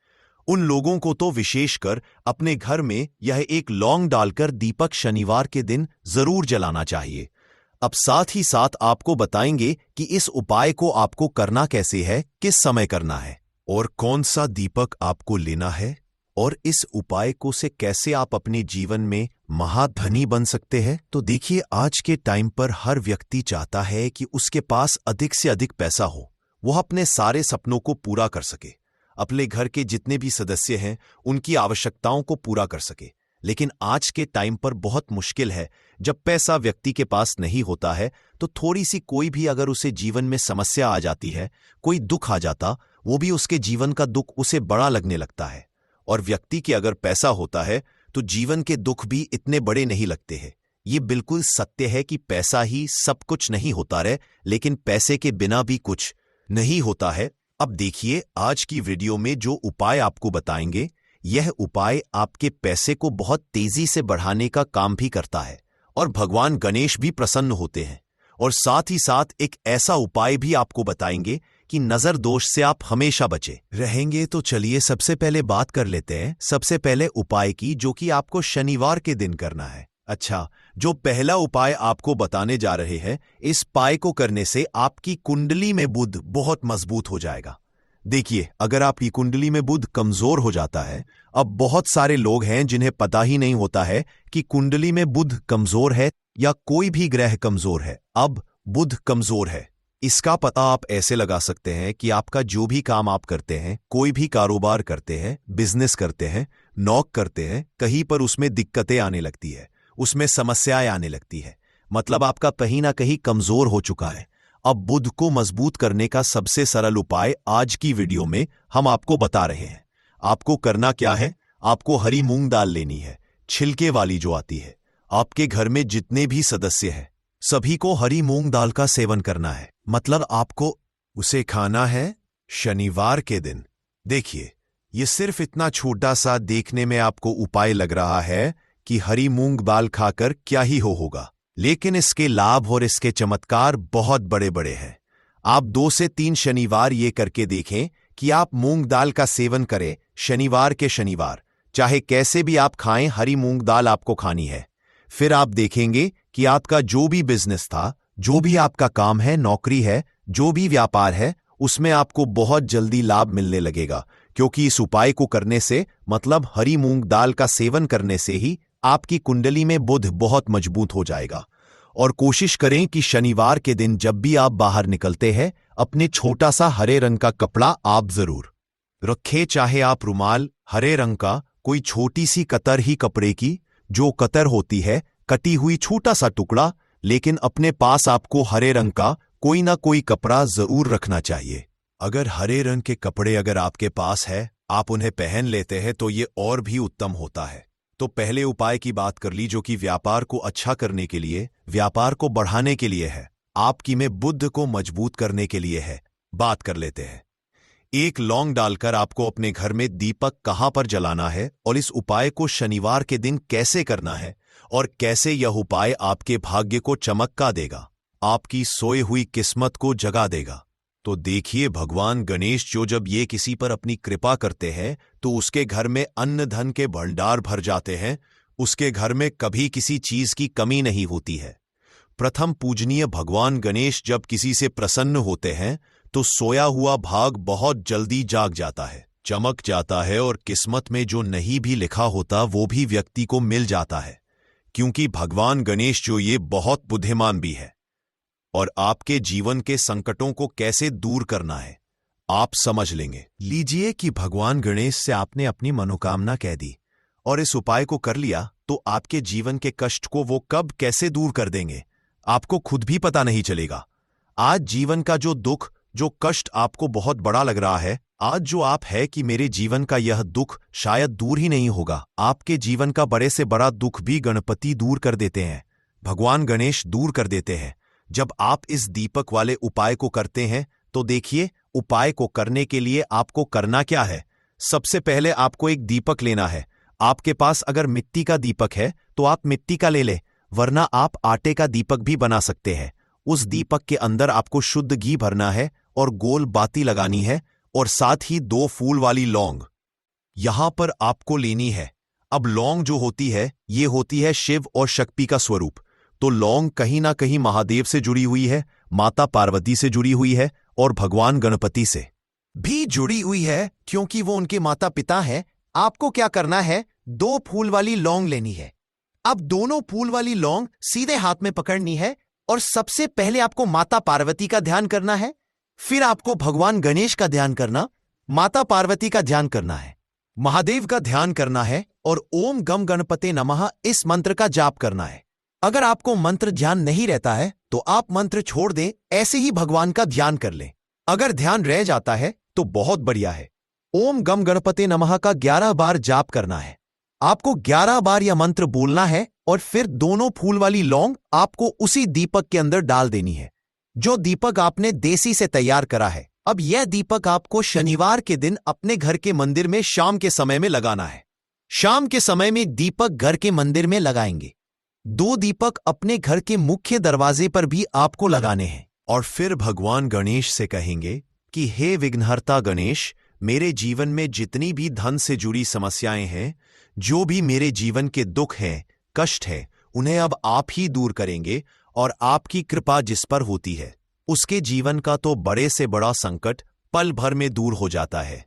S2: उन लोगों को तो विशेषकर अपने घर में यह एक लौंग डालकर दीपक शनिवार के दिन जरूर जलाना चाहिए। अब साथ ही साथ आपको बताएंगे कि इस उपाय को आपको करना कैसे है, किस समय करना है और कौन सा दीपक आपको लेना है, और इस उपाय को से कैसे आप अपने जीवन में महाधनी बन सकते हैं। तो देखिए, आज के टाइम पर हर व्यक्ति चाहता है कि उसके पास अधिक से अधिक पैसा हो, वह अपने सारे सपनों को पूरा कर सके, अपने घर के जितने भी सदस्य हैं उनकी आवश्यकताओं को पूरा कर सके। लेकिन आज के टाइम पर बहुत मुश्किल है। जब पैसा व्यक्ति के पास नहीं होता है तो थोड़ी सी कोई भी अगर उसे जीवन में समस्या आ जाती है, कोई दुख आ जाता, वो भी उसके जीवन का दुख उसे बड़ा लगने लगता है। और व्यक्ति के अगर पैसा होता है तो जीवन के दुख भी इतने बड़े नहीं लगते हैं। ये बिल्कुल सत्य है कि पैसा ही सब कुछ नहीं होता है, लेकिन पैसे के बिना भी कुछ नहीं होता है। अब देखिए, आज की वीडियो में जो उपाय आपको बताएंगे, यह उपाय आपके पैसे को बहुत तेजी से बढ़ाने का काम भी करता है और भगवान गणेश भी प्रसन्न होते हैं। और साथ ही साथ एक ऐसा उपाय भी आपको बताएंगे कि नजर दोष से आप हमेशा बचे रहेंगे। तो चलिए सबसे पहले बात कर लेते हैं सबसे पहले उपाय की, जो कि आपको शनिवार के दिन करना है। अच्छा, जो पहला उपाय आपको बताने जा रहे हैं, इस उपाय को करने से आपकी कुंडली में बुध बहुत मजबूत हो जाएगा। देखिए, अगर आपकी कुंडली में बुध कमजोर हो जाता है, अब बहुत सारे लोग हैं जिन्हें पता ही नहीं होता है कि कुंडली में बुध कमजोर है या कोई भी ग्रह कमजोर है। अब बुध कमजोर है, इसका पता आप ऐसे लगा सकते हैं कि आपका जो भी काम आप करते हैं, कोई भी कारोबार करते हैं, बिजनेस करते हैं, नौक करते हैं, कहीं पर उसमें दिक्कतें आने लगती है, उसमें समस्याएं आने लगती है, मतलब आपका कहीं ना कहीं कमजोर हो चुका है। अब बुध को मजबूत करने का सबसे सरल उपाय आज की वीडियो में हम आपको बता रहे हैं। आपको करना क्या है, आपको हरी मूंग दाल लेनी है, छिलके वाली जो आती है। आपके घर में जितने भी सदस्य हैं सभी को हरी मूंग दाल का सेवन करना है, मतलब आपको उसे खाना है शनिवार के दिन। देखिए, ये सिर्फ इतना छोटा सा देखने में आपको उपाय लग रहा है कि हरी मूंग दाल खाकर क्या ही होगा, लेकिन इसके लाभ और इसके चमत्कार बहुत बड़े बड़े हैं। आप 2 से 3 शनिवार ये करके देखें कि आप मूंग दाल का सेवन करें शनिवार के शनिवार, चाहे कैसे भी आप खाएं, हरी मूंग दाल आपको खानी है। फिर आप देखेंगे कि आपका जो भी बिजनेस था, जो भी आपका काम है, नौकरी है, जो भी व्यापार है, उसमें आपको बहुत जल्दी लाभ मिलने लगेगा, क्योंकि इस उपाय को करने से, मतलब हरी मूंग दाल का सेवन करने से ही आपकी कुंडली में बुध बहुत मजबूत हो जाएगा। और कोशिश करें कि शनिवार के दिन जब भी आप बाहर निकलते हैं, अपने छोटा सा हरे रंग का कपड़ा आप जरूर रखें, चाहे आप रुमाल, हरे रंग का कोई छोटी सी कतर ही कपड़े की, जो कतर होती है कटी हुई छोटा सा टुकड़ा, लेकिन अपने पास आपको हरे रंग का कोई ना कोई कपड़ा जरूर रखना चाहिए। अगर हरे रंग के कपड़े अगर आपके पास है, आप उन्हें पहन लेते हैं तो ये और भी उत्तम होता है। तो पहले उपाय की बात कर ली, जो कि व्यापार को अच्छा करने के लिए, व्यापार को बढ़ाने के लिए है, आपकी में बुध को मजबूत करने के लिए है। बात कर लेते हैं। एक लौंग डालकर आपको अपने घर में दीपक कहां पर जलाना है और इस उपाय को शनिवार के दिन कैसे करना है और कैसे यह उपाय आपके भाग्य को चमका देगा, आपकी सोई हुई किस्मत को जगा देगा। तो देखिए, भगवान गणेश जो जब ये किसी पर अपनी कृपा करते हैं तो उसके घर में अन्न धन के भंडार भर जाते हैं, उसके घर में कभी किसी चीज की कमी नहीं होती है। प्रथम पूजनीय भगवान गणेश जब किसी से प्रसन्न होते हैं तो सोया हुआ भाग बहुत जल्दी जाग जाता है। चमक जाता है और किस्मत में जो नहीं भी लिखा होता वो भी व्यक्ति को मिल जाता है, क्योंकि भगवान गणेश जो ये बहुत बुद्धिमान भी है और आपके जीवन के संकटों को कैसे दूर करना है आप समझ लेंगे। लीजिए कि भगवान गणेश से आपने अपनी मनोकामना कह दी और इस उपाय को कर लिया, तो आपके जीवन के कष्ट को वो कब कैसे दूर कर देंगे आपको खुद भी पता नहीं चलेगा। आज जीवन का जो दुख, जो कष्ट आपको बहुत बड़ा लग रहा है, आज जो आप है कि मेरे जीवन का यह दुख शायद दूर ही नहीं होगा, आपके जीवन का बड़े से बड़ा दुख भी गणपति दूर कर देते हैं, भगवान गणेश दूर कर देते हैं। जब आप इस दीपक वाले उपाय को करते हैं तो देखिए, उपाय को करने के लिए आपको करना क्या है। सबसे पहले आपको एक दीपक लेना है। आपके पास अगर मिट्टी का दीपक है तो आप मिट्टी का ले ले, वरना आप आटे का दीपक भी बना सकते हैं। उस दीपक के अंदर आपको शुद्ध घी भरना है और गोल बाती लगानी है और साथ ही 2 फूल वाली लौंग यहां पर आपको लेनी है। अब लौंग जो होती है ये होती है शिव और शक्ति का स्वरूप, तो लौंग कहीं ना कहीं महादेव से जुड़ी हुई है, माता पार्वती से जुड़ी हुई है और भगवान गणपति से भी जुड़ी हुई है, क्योंकि वो उनके माता पिता हैं। आपको क्या करना है, 2 फूल वाली लौंग लेनी है। अब दोनों फूल वाली लौंग सीधे हाथ में पकड़नी है और सबसे पहले आपको माता पार्वती का ध्यान करना है, फिर आपको भगवान गणेश का ध्यान करना, माता पार्वती का ध्यान करना है, महादेव का ध्यान करना है और ओम गम गणपते नमः इस मंत्र का जाप करना है। अगर आपको मंत्र ध्यान नहीं रहता है तो आप मंत्र छोड़ दें, ऐसे ही भगवान का ध्यान कर लें। अगर ध्यान रह जाता है तो बहुत बढ़िया है। ओम गम गणपते नमः का 11 बार जाप करना है। आपको 11 बार यह मंत्र बोलना है और फिर दोनों फूल वाली लौंग आपको उसी दीपक के अंदर डाल देनी है, जो दीपक आपने देसी से तैयार करा है। अब यह दीपक आपको शनिवार के दिन अपने घर के मंदिर में शाम के समय में लगाना है। शाम के समय में दीपक घर के मंदिर में लगाएंगे। 2 दीपक अपने घर के मुख्य दरवाजे पर भी आपको लगाने हैं और फिर भगवान गणेश से कहेंगे कि हे विघ्नहर्ता गणेश, मेरे जीवन में जितनी भी धन से जुड़ी समस्याएं हैं, जो भी मेरे जीवन के दुख हैं, कष्ट है, उन्हें अब आप ही दूर करेंगे और आपकी कृपा जिस पर होती है उसके जीवन का तो बड़े से बड़ा संकट पल भर में दूर हो जाता है।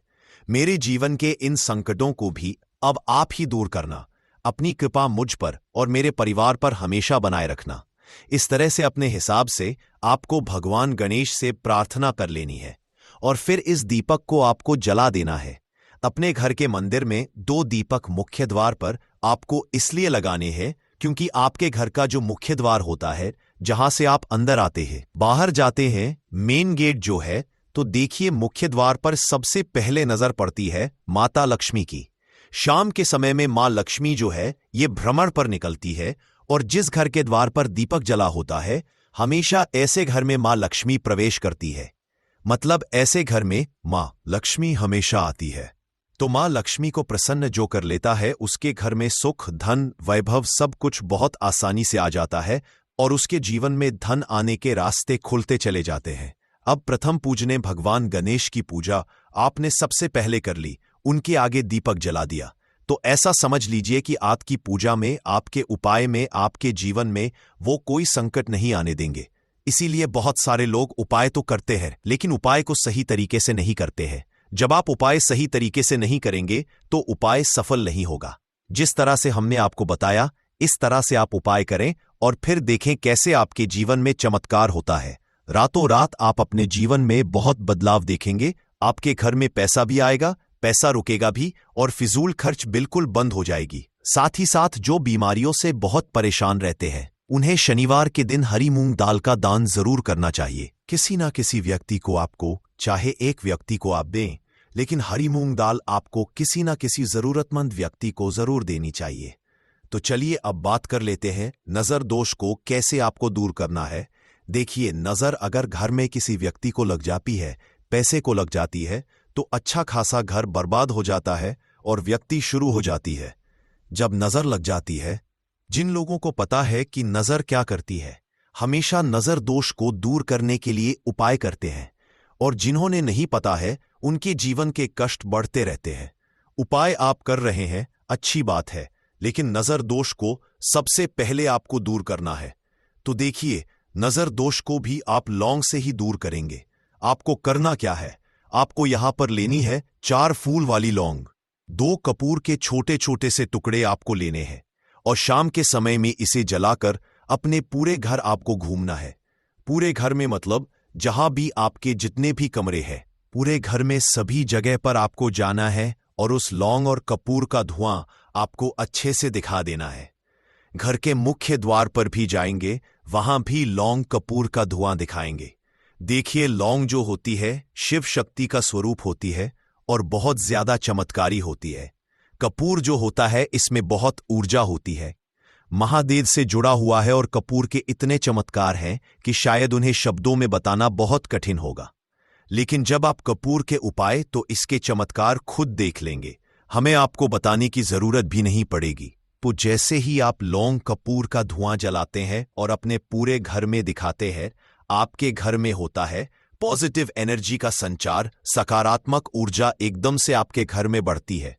S2: मेरे जीवन के इन संकटों को भी अब आप ही दूर करना। अपनी कृपा मुझ पर और मेरे परिवार पर हमेशा बनाए रखना। इस तरह से अपने हिसाब से आपको भगवान गणेश से प्रार्थना कर लेनी है और फिर इस दीपक को आपको जला देना है। अपने घर के मंदिर में 2 दीपक मुख्य द्वार पर आपको इसलिए लगाने हैं क्योंकि आपके घर का जो मुख्य द्वार होता है, जहां से आप अंदर आते हैं, बाहर जाते हैं, मेन गेट जो है, तो देखिए मुख्य द्वार पर सबसे पहले नजर पड़ती है माता लक्ष्मी की। शाम के समय में मां लक्ष्मी जो है ये भ्रमण पर निकलती है और जिस घर के द्वार पर दीपक जला होता है, हमेशा ऐसे घर में मां लक्ष्मी प्रवेश करती है। मतलब ऐसे घर में मां लक्ष्मी हमेशा आती है। तो मां लक्ष्मी को प्रसन्न जो कर लेता है, उसके घर में सुख, धन, वैभव सब कुछ बहुत आसानी से आ जाता है और उसके जीवन में धन आने के रास्ते खुलते चले जाते हैं। अब प्रथम पूजने भगवान गणेश की पूजा आपने सबसे पहले कर ली, उनके आगे दीपक जला दिया, तो ऐसा समझ लीजिए कि आपकी पूजा में, आपके उपाय में, आपके जीवन में वो कोई संकट नहीं आने देंगे। इसीलिए बहुत सारे लोग उपाय तो करते हैं लेकिन उपाय को सही तरीके से नहीं करते हैं। जब आप उपाय सही तरीके से नहीं करेंगे तो उपाय सफल नहीं होगा। जिस तरह से हमने आपको बताया, इस तरह से आप उपाय करें और फिर देखें कैसे आपके जीवन में चमत्कार होता है। रातों रात आप अपने जीवन में बहुत बदलाव देखेंगे। आपके घर में पैसा भी आएगा, पैसा रुकेगा भी और फिजूल खर्च बिल्कुल बंद हो जाएगी। साथ ही साथ जो बीमारियों से बहुत परेशान रहते हैं, उन्हें शनिवार के दिन हरी मूंग दाल का दान जरूर करना चाहिए। किसी ना किसी व्यक्ति को आपको, चाहे एक व्यक्ति को आप दें, लेकिन हरी मूंग दाल आपको किसी ना किसी जरूरतमंद व्यक्ति को जरूर देनी चाहिए। तो चलिए अब बात कर लेते हैं नजर दोष को कैसे आपको दूर करना है। देखिए, नजर अगर घर में किसी व्यक्ति को लग जाती है, पैसे को लग जाती है, तो अच्छा खासा घर बर्बाद हो जाता है और व्यक्ति शुरू हो जाती है। जब नजर लग जाती है, जिन लोगों को पता है कि नजर क्या करती है, हमेशा नजर दोष को दूर करने के लिए उपाय करते हैं, और जिन्होंने नहीं पता है उनके जीवन के कष्ट बढ़ते रहते हैं। उपाय आप कर रहे हैं, अच्छी बात है, लेकिन नजर दोष को सबसे पहले आपको दूर करना है। तो देखिए, नजर दोष को भी आप लौंग से ही दूर करेंगे। आपको करना क्या है, आपको यहां पर लेनी है 4 फूल वाली लौंग, 2 कपूर के छोटे छोटे से टुकड़े आपको लेने हैं और शाम के समय में इसे जलाकर अपने पूरे घर आपको घूमना है। पूरे घर में मतलब जहां भी आपके जितने भी कमरे हैं, पूरे घर में सभी जगह पर आपको जाना है और उस लौंग और कपूर का धुआं आपको अच्छे से दिखा देना है। घर के मुख्य द्वार पर भी जाएंगे, वहां भी लौंग कपूर का धुआं दिखाएंगे। देखिए, लौंग जो होती है शिव शक्ति का स्वरूप होती है और बहुत ज्यादा चमत्कारी होती है। कपूर जो होता है इसमें बहुत ऊर्जा होती है, महादेव से जुड़ा हुआ है और कपूर के इतने चमत्कार हैं कि शायद उन्हें शब्दों में बताना बहुत कठिन होगा। लेकिन जब आप कपूर के उपाय तो इसके चमत्कार खुद देख लेंगे, हमें आपको बताने की जरूरत भी नहीं पड़ेगी। तो जैसे ही आप लौंग कपूर का धुआं जलाते हैं और अपने पूरे घर में दिखाते हैं, आपके घर में होता है पॉजिटिव एनर्जी का संचार, सकारात्मक ऊर्जा एकदम से आपके घर में बढ़ती है।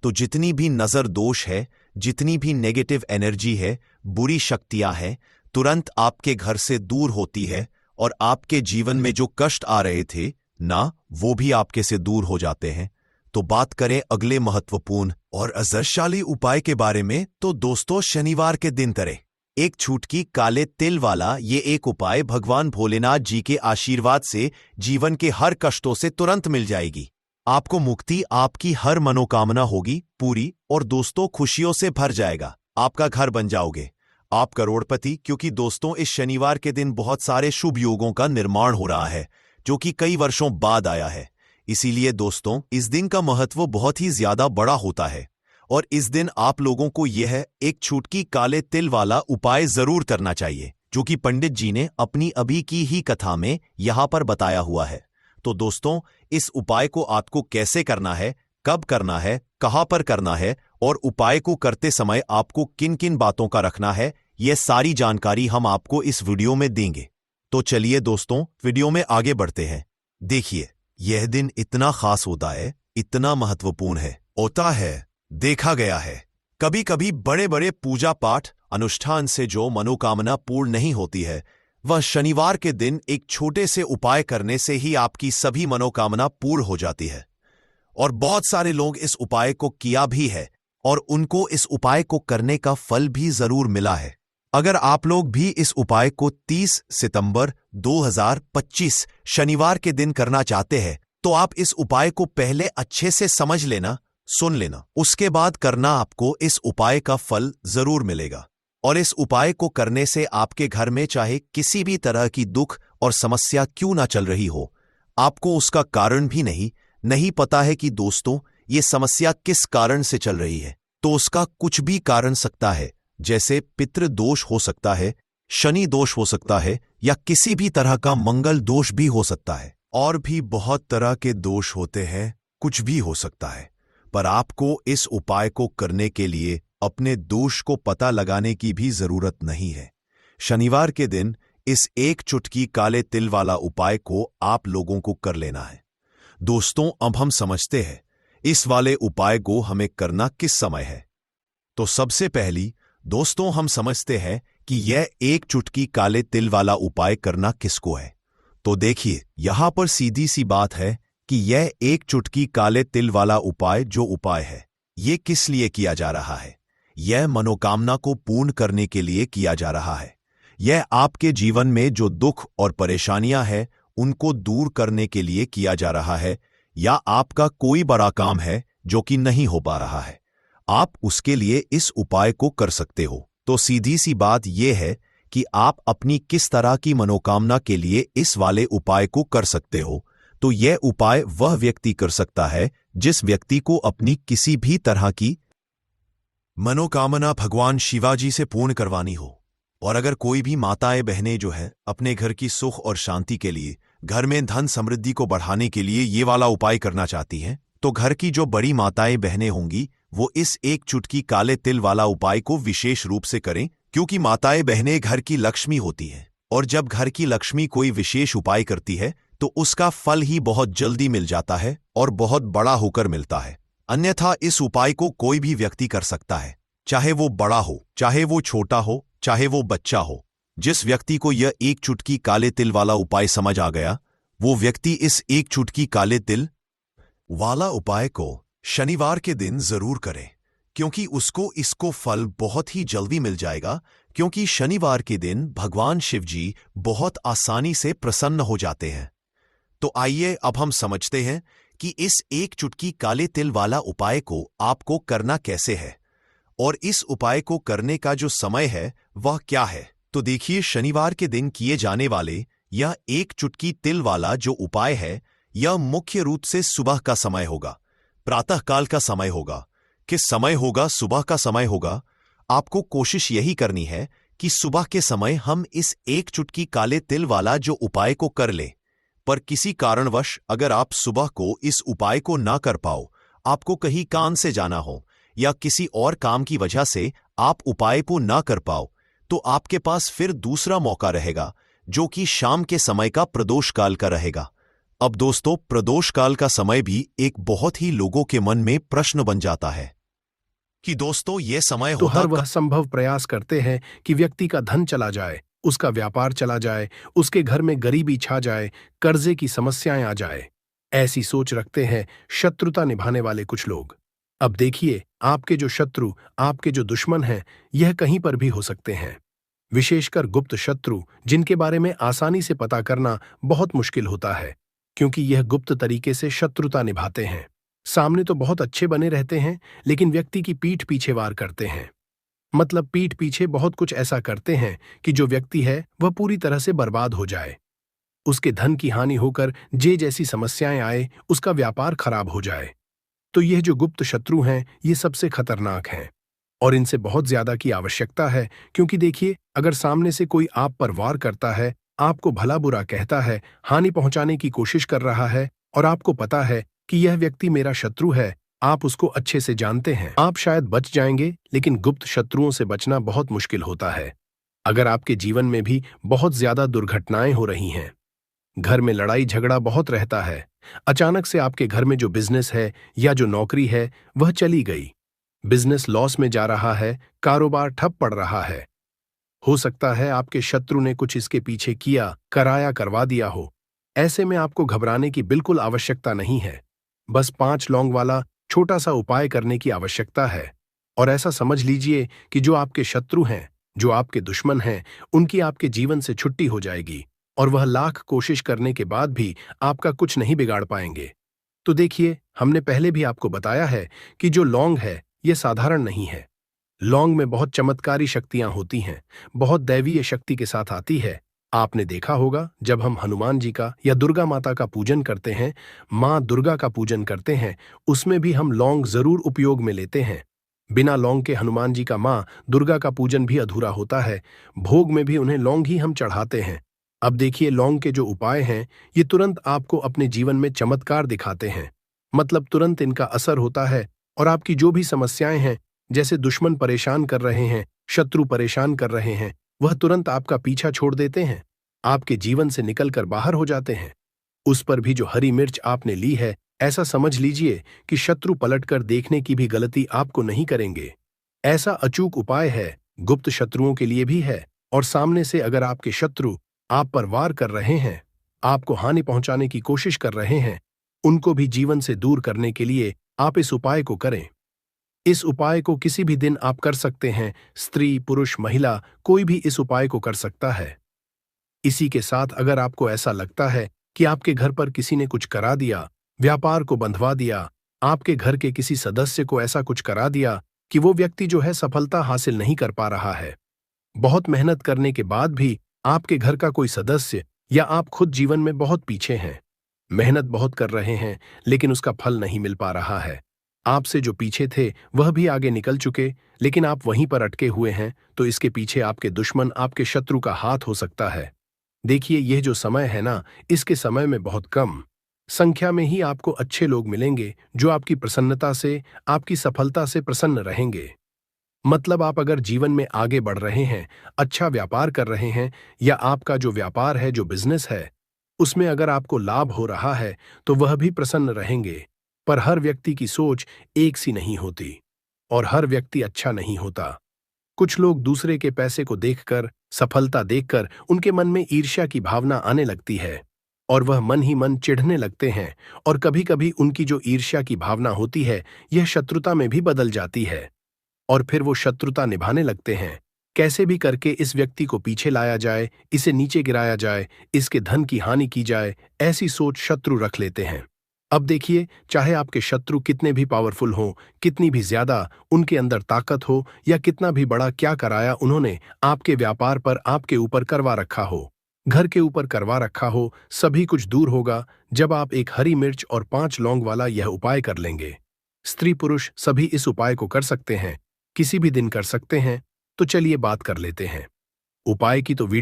S2: तो जितनी भी नजर दोष है, जितनी भी नेगेटिव एनर्जी है, बुरी शक्तियां हैं, तुरंत आपके घर से दूर होती है और आपके जीवन में जो कष्ट आ रहे थे ना, वो भी आपके से दूर हो जाते हैं। तो बात करें अगले महत्वपूर्ण और असरशाली उपाय के बारे में, तो दोस्तों शनिवार के दिन करें एक छुटकी काले तिल वाला ये एक उपाय भगवान भोलेनाथ जी के आशीर्वाद से जीवन के हर कष्टों से तुरंत मिल जाएगी। आपको मुक्ति, आपकी हर मनोकामना होगी पूरी और दोस्तों खुशियों से भर जाएगा। आपका घर बन जाओगे, आप करोड़पति, क्योंकि दोस्तों इस शनिवार के दिन बहुत सारे शुभ योगों का निर्माण हो रहा है जो कि कई वर्षों बाद आया है। इसीलिए दोस्तों इस दिन का महत्व बहुत ही ज्यादा बड़ा होता है और इस दिन आप लोगों को यह एक छुटकी काले तिल वाला उपाय जरूर करना चाहिए, जो कि पंडित जी ने अपनी अभी की ही कथा में यहां पर बताया हुआ है। तो दोस्तों इस उपाय को आपको कैसे करना है, कब करना है, कहां पर करना है और उपाय को करते समय आपको किन किन बातों का रखना है, यह सारी जानकारी हम आपको इस वीडियो में देंगे। तो चलिए दोस्तों वीडियो में आगे बढ़ते हैं। देखिए, यह दिन इतना खास होता है, इतना महत्वपूर्ण है, होता है, देखा गया है कभी कभी बड़े बड़े पूजा पाठ अनुष्ठान से जो मनोकामना पूर्ण नहीं होती है, वह शनिवार के दिन एक छोटे से उपाय करने से ही आपकी सभी मनोकामना पूर्ण हो जाती है। और बहुत सारे लोग इस उपाय को किया भी है और उनको इस उपाय को करने का फल भी जरूर मिला है। अगर आप लोग भी इस उपाय को 30 सितंबर 2025 शनिवार के दिन करना चाहते हैं, तो आप इस उपाय को पहले अच्छे से समझ लेना, सुन लेना, उसके बाद करना, आपको इस उपाय का फल जरूर मिलेगा। और इस उपाय को करने से आपके घर में चाहे किसी भी तरह की दुख और समस्या क्यों ना चल रही हो, आपको उसका कारण भी नहीं पता है कि दोस्तों ये समस्या किस कारण से चल रही है, तो उसका कुछ भी कारण सकता है, जैसे पितृ दोष हो सकता है, शनि दोष हो सकता है, या किसी भी तरह का मंगल दोष भी हो सकता है। और भी बहुत तरह के दोष होते हैं, कुछ भी हो सकता है। पर आपको इस उपाय को करने के लिए अपने दोष को पता लगाने की भी जरूरत नहीं है। शनिवार के दिन इस एक चुटकी काले तिल वाला उपाय को आप लोगों को कर लेना है। दोस्तों अब हम समझते हैं इस वाले उपाय को हमें करना किस समय है। तो सबसे पहली दोस्तों हम समझते हैं कि यह एक चुटकी काले तिल वाला उपाय करना किसको है। तो देखिए, यहां पर सीधी सी बात है कि यह एक चुटकी काले तिल वाला उपाय जो उपाय है, यह किस लिए किया जा रहा है। यह मनोकामना को पूर्ण करने के लिए किया जा रहा है। यह आपके जीवन में जो दुख और परेशानियां हैं उनको दूर करने के लिए किया जा रहा है, या आपका कोई बड़ा काम है जो कि नहीं हो पा रहा है, आप उसके लिए इस उपाय को कर सकते हो। तो सीधी सी बात यह है कि आप अपनी किस तरह की मनोकामना के लिए इस वाले उपाय को कर सकते हो। तो यह उपाय वह व्यक्ति कर सकता है जिस व्यक्ति को अपनी किसी भी तरह की मनोकामना भगवान शिवाजी से पूर्ण करवानी हो। और अगर कोई भी माताएं बहनें जो है अपने घर की सुख और शांति के लिए, घर में धन समृद्धि को बढ़ाने के लिए ये वाला उपाय करना चाहती हैं, तो घर की जो बड़ी माताएं बहनें होंगी वो इस एक चुटकी काले तिल वाला उपाय को विशेष रूप से करें, क्योंकि माताएं बहनें घर की लक्ष्मी होती हैं और जब घर की लक्ष्मी कोई विशेष उपाय करती है तो उसका फल ही बहुत जल्दी मिल जाता है और बहुत बड़ा होकर मिलता है। अन्यथा इस उपाय को कोई भी व्यक्ति कर सकता है, चाहे वो बड़ा हो, चाहे वो छोटा हो, चाहे वो बच्चा हो। जिस व्यक्ति को यह एक चुटकी काले तिल वाला उपाय समझ आ गया, वो व्यक्ति इस एक चुटकी काले तिल वाला उपाय को शनिवार के दिन जरूर करें, क्योंकि इसको फल बहुत ही जल्दी मिल जाएगा, क्योंकि शनिवार के दिन भगवान शिव जी बहुत आसानी से प्रसन्न हो जाते हैं। तो आइए अब हम समझते हैं कि इस एक चुटकी काले तिल वाला उपाय को आपको करना कैसे है, और इस उपाय को करने का जो समय है वह क्या है। तो देखिए, शनिवार के दिन किए जाने वाले यह एक चुटकी तिल वाला जो उपाय है, यह मुख्य रूप से सुबह का समय होगा, प्रातःकाल का समय होगा। किस समय होगा? सुबह का समय होगा। आपको कोशिश यही करनी है कि सुबह के समय हम इस एक चुटकी काले तिल वाला जो उपाय को कर लें। पर किसी कारणवश अगर आप सुबह को इस उपाय को ना कर पाओ, आपको कहीं काम से जाना हो या किसी और काम की वजह से आप उपाय को ना कर पाओ, तो आपके पास फिर दूसरा मौका रहेगा, जो कि शाम के समय का प्रदोष काल का रहेगा। अब दोस्तों, प्रदोष काल का समय भी एक बहुत ही लोगों के मन में प्रश्न बन जाता है कि दोस्तों ये समय
S1: तो
S2: होता
S1: हर वह संभव प्रयास करते हैं कि व्यक्ति का धन चला जाए, उसका व्यापार चला जाए, उसके घर में गरीबी छा जाए, कर्जे की समस्याएं आ जाए। ऐसी सोच रखते हैं शत्रुता निभाने वाले कुछ लोग। अब देखिए, आपके जो शत्रु, आपके जो दुश्मन हैं, यह कहीं पर भी हो सकते हैं। विशेषकर गुप्त शत्रु, जिनके बारे में आसानी से पता करना बहुत मुश्किल होता है, क्योंकि यह गुप्त तरीके से शत्रुता निभाते हैं। सामने तो बहुत अच्छे बने रहते हैं, लेकिन व्यक्ति की पीठ पीछे वार करते हैं। मतलब पीठ पीछे बहुत कुछ ऐसा करते हैं कि जो व्यक्ति है वह पूरी तरह से बर्बाद हो जाए, उसके धन की हानि होकर जे जैसी समस्याएं आए, उसका व्यापार खराब हो जाए। तो यह जो गुप्त शत्रु हैं, ये सबसे खतरनाक हैं और इनसे बहुत ज्यादा की आवश्यकता है। क्योंकि देखिए, अगर सामने से कोई आप पर वार करता है, आपको भला बुरा कहता है, हानि पहुंचाने की कोशिश कर रहा है, और आपको पता है कि यह व्यक्ति मेरा शत्रु है, आप उसको अच्छे से जानते हैं, आप शायद बच जाएंगे, लेकिन गुप्त शत्रुओं से बचना बहुत मुश्किल होता है। अगर आपके जीवन में भी बहुत ज्यादा दुर्घटनाएं हो रही हैं, घर में लड़ाई झगड़ा बहुत रहता है, अचानक से आपके घर में जो बिजनेस है या जो नौकरी है वह चली गई, बिजनेस लॉस में जा रहा है, कारोबार ठप पड़ रहा है, हो सकता है आपके शत्रु ने कुछ इसके पीछे किया, कराया, करवा दिया हो। ऐसे में आपको घबराने की बिल्कुल आवश्यकता नहीं है। बस 5 लौंग वाला छोटा सा उपाय करने की आवश्यकता है। और ऐसा समझ लीजिए कि जो आपके शत्रु हैं, जो आपके दुश्मन हैं, उनकी आपके जीवन से छुट्टी हो जाएगी, और वह लाख कोशिश करने के बाद भी आपका कुछ नहीं बिगाड़ पाएंगे। तो देखिए, हमने पहले भी आपको बताया है कि जो लौंग है ये साधारण नहीं है। लौंग में बहुत चमत्कारी शक्तियां होती हैं, बहुत दैवीय शक्ति के साथ आती है। आपने देखा होगा, जब हम हनुमान जी का या दुर्गा माता का पूजन करते हैं, माँ दुर्गा का पूजन करते हैं, उसमें भी हम लौंग जरूर उपयोग में लेते हैं। बिना लौंग के हनुमान जी का, माँ दुर्गा का पूजन भी अधूरा होता है। भोग में भी उन्हें लौंग ही हम चढ़ाते हैं। अब देखिए, लौंग के जो उपाय हैं, ये तुरंत आपको अपने जीवन में चमत्कार दिखाते हैं। मतलब तुरंत इनका असर होता है, और आपकी जो भी समस्याएं हैं, जैसे दुश्मन परेशान कर रहे हैं, शत्रु परेशान कर रहे हैं, वह तुरंत आपका पीछा छोड़ देते हैं, आपके जीवन से निकलकर बाहर हो जाते हैं। उस पर भी जो हरी मिर्च आपने ली है, ऐसा समझ लीजिए कि शत्रु पलटकर देखने की भी गलती आपको नहीं करेंगे। ऐसा अचूक उपाय है, गुप्त शत्रुओं के लिए भी है, और सामने से अगर आपके शत्रु आप पर वार कर रहे हैं, आपको हानि पहुंचाने की कोशिश कर रहे हैं, उनको भी जीवन से दूर करने के लिए आप इस उपाय को करें। इस उपाय को किसी भी दिन आप कर सकते हैं, स्त्री, पुरुष, महिला, कोई भी इस उपाय को कर सकता है। इसी के साथ अगर आपको ऐसा लगता है कि आपके घर पर किसी ने कुछ करा दिया, व्यापार को बंधवा दिया, आपके घर के किसी सदस्य को ऐसा कुछ करा दिया कि वो व्यक्ति जो है सफलता हासिल नहीं कर पा रहा है, बहुत मेहनत करने के बाद भी आपके घर का कोई सदस्य या आप खुद जीवन में बहुत पीछे हैं, मेहनत बहुत कर रहे हैं, लेकिन उसका फल नहीं मिल पा रहा है, आपसे जो पीछे थे वह भी आगे निकल चुके, लेकिन आप वहीं पर अटके हुए हैं, तो इसके पीछे आपके दुश्मन, आपके शत्रु का हाथ हो सकता है। देखिए, यह जो समय है ना, इसके समय में बहुत कम संख्या में ही आपको अच्छे लोग मिलेंगे जो आपकी प्रसन्नता से, आपकी सफलता से प्रसन्न रहेंगे। मतलब आप अगर जीवन में आगे बढ़ रहे हैं, अच्छा व्यापार कर रहे हैं, या आपका जो व्यापार है, जो बिजनेस है, उसमें अगर आपको लाभ हो रहा है, तो वह भी प्रसन्न रहेंगे। पर हर व्यक्ति की सोच एक सी नहीं होती, और हर व्यक्ति अच्छा नहीं होता। कुछ लोग दूसरे के पैसे को देखकर, सफलता देखकर उनके मन में ईर्ष्या की भावना आने लगती है। और वह मन ही मन चिढ़ने लगते हैं और कभी-कभी उनकी जो ईर्ष्या की भावना होती है यह शत्रुता में भी बदल जाती है और फिर वो शत्रुता निभाने लगते हैं। कैसे भी करके इस व्यक्ति को पीछे लाया जाए, इसे नीचे गिराया जाए, इसके धन की हानि की जाए, ऐसी सोच शत्रु रख लेते हैं। अब देखिए, चाहे आपके शत्रु कितने भी पावरफुल हों, कितनी भी ज्यादा उनके अंदर ताकत हो या कितना भी बड़ा क्या कराया उन्होंने आपके व्यापार पर आपके ऊपर करवा रखा हो, घर के ऊपर करवा रखा हो, सभी कुछ दूर होगा जब आप एक हरी मिर्च और 5 लौंग वाला यह उपाय कर लेंगे। स्त्री पुरुष सभी इस उपाय को कर सकते हैं, किसी भी दिन कर सकते हैं। तो चलिए बात कर लेते हैं उपाय की। तो वीडियो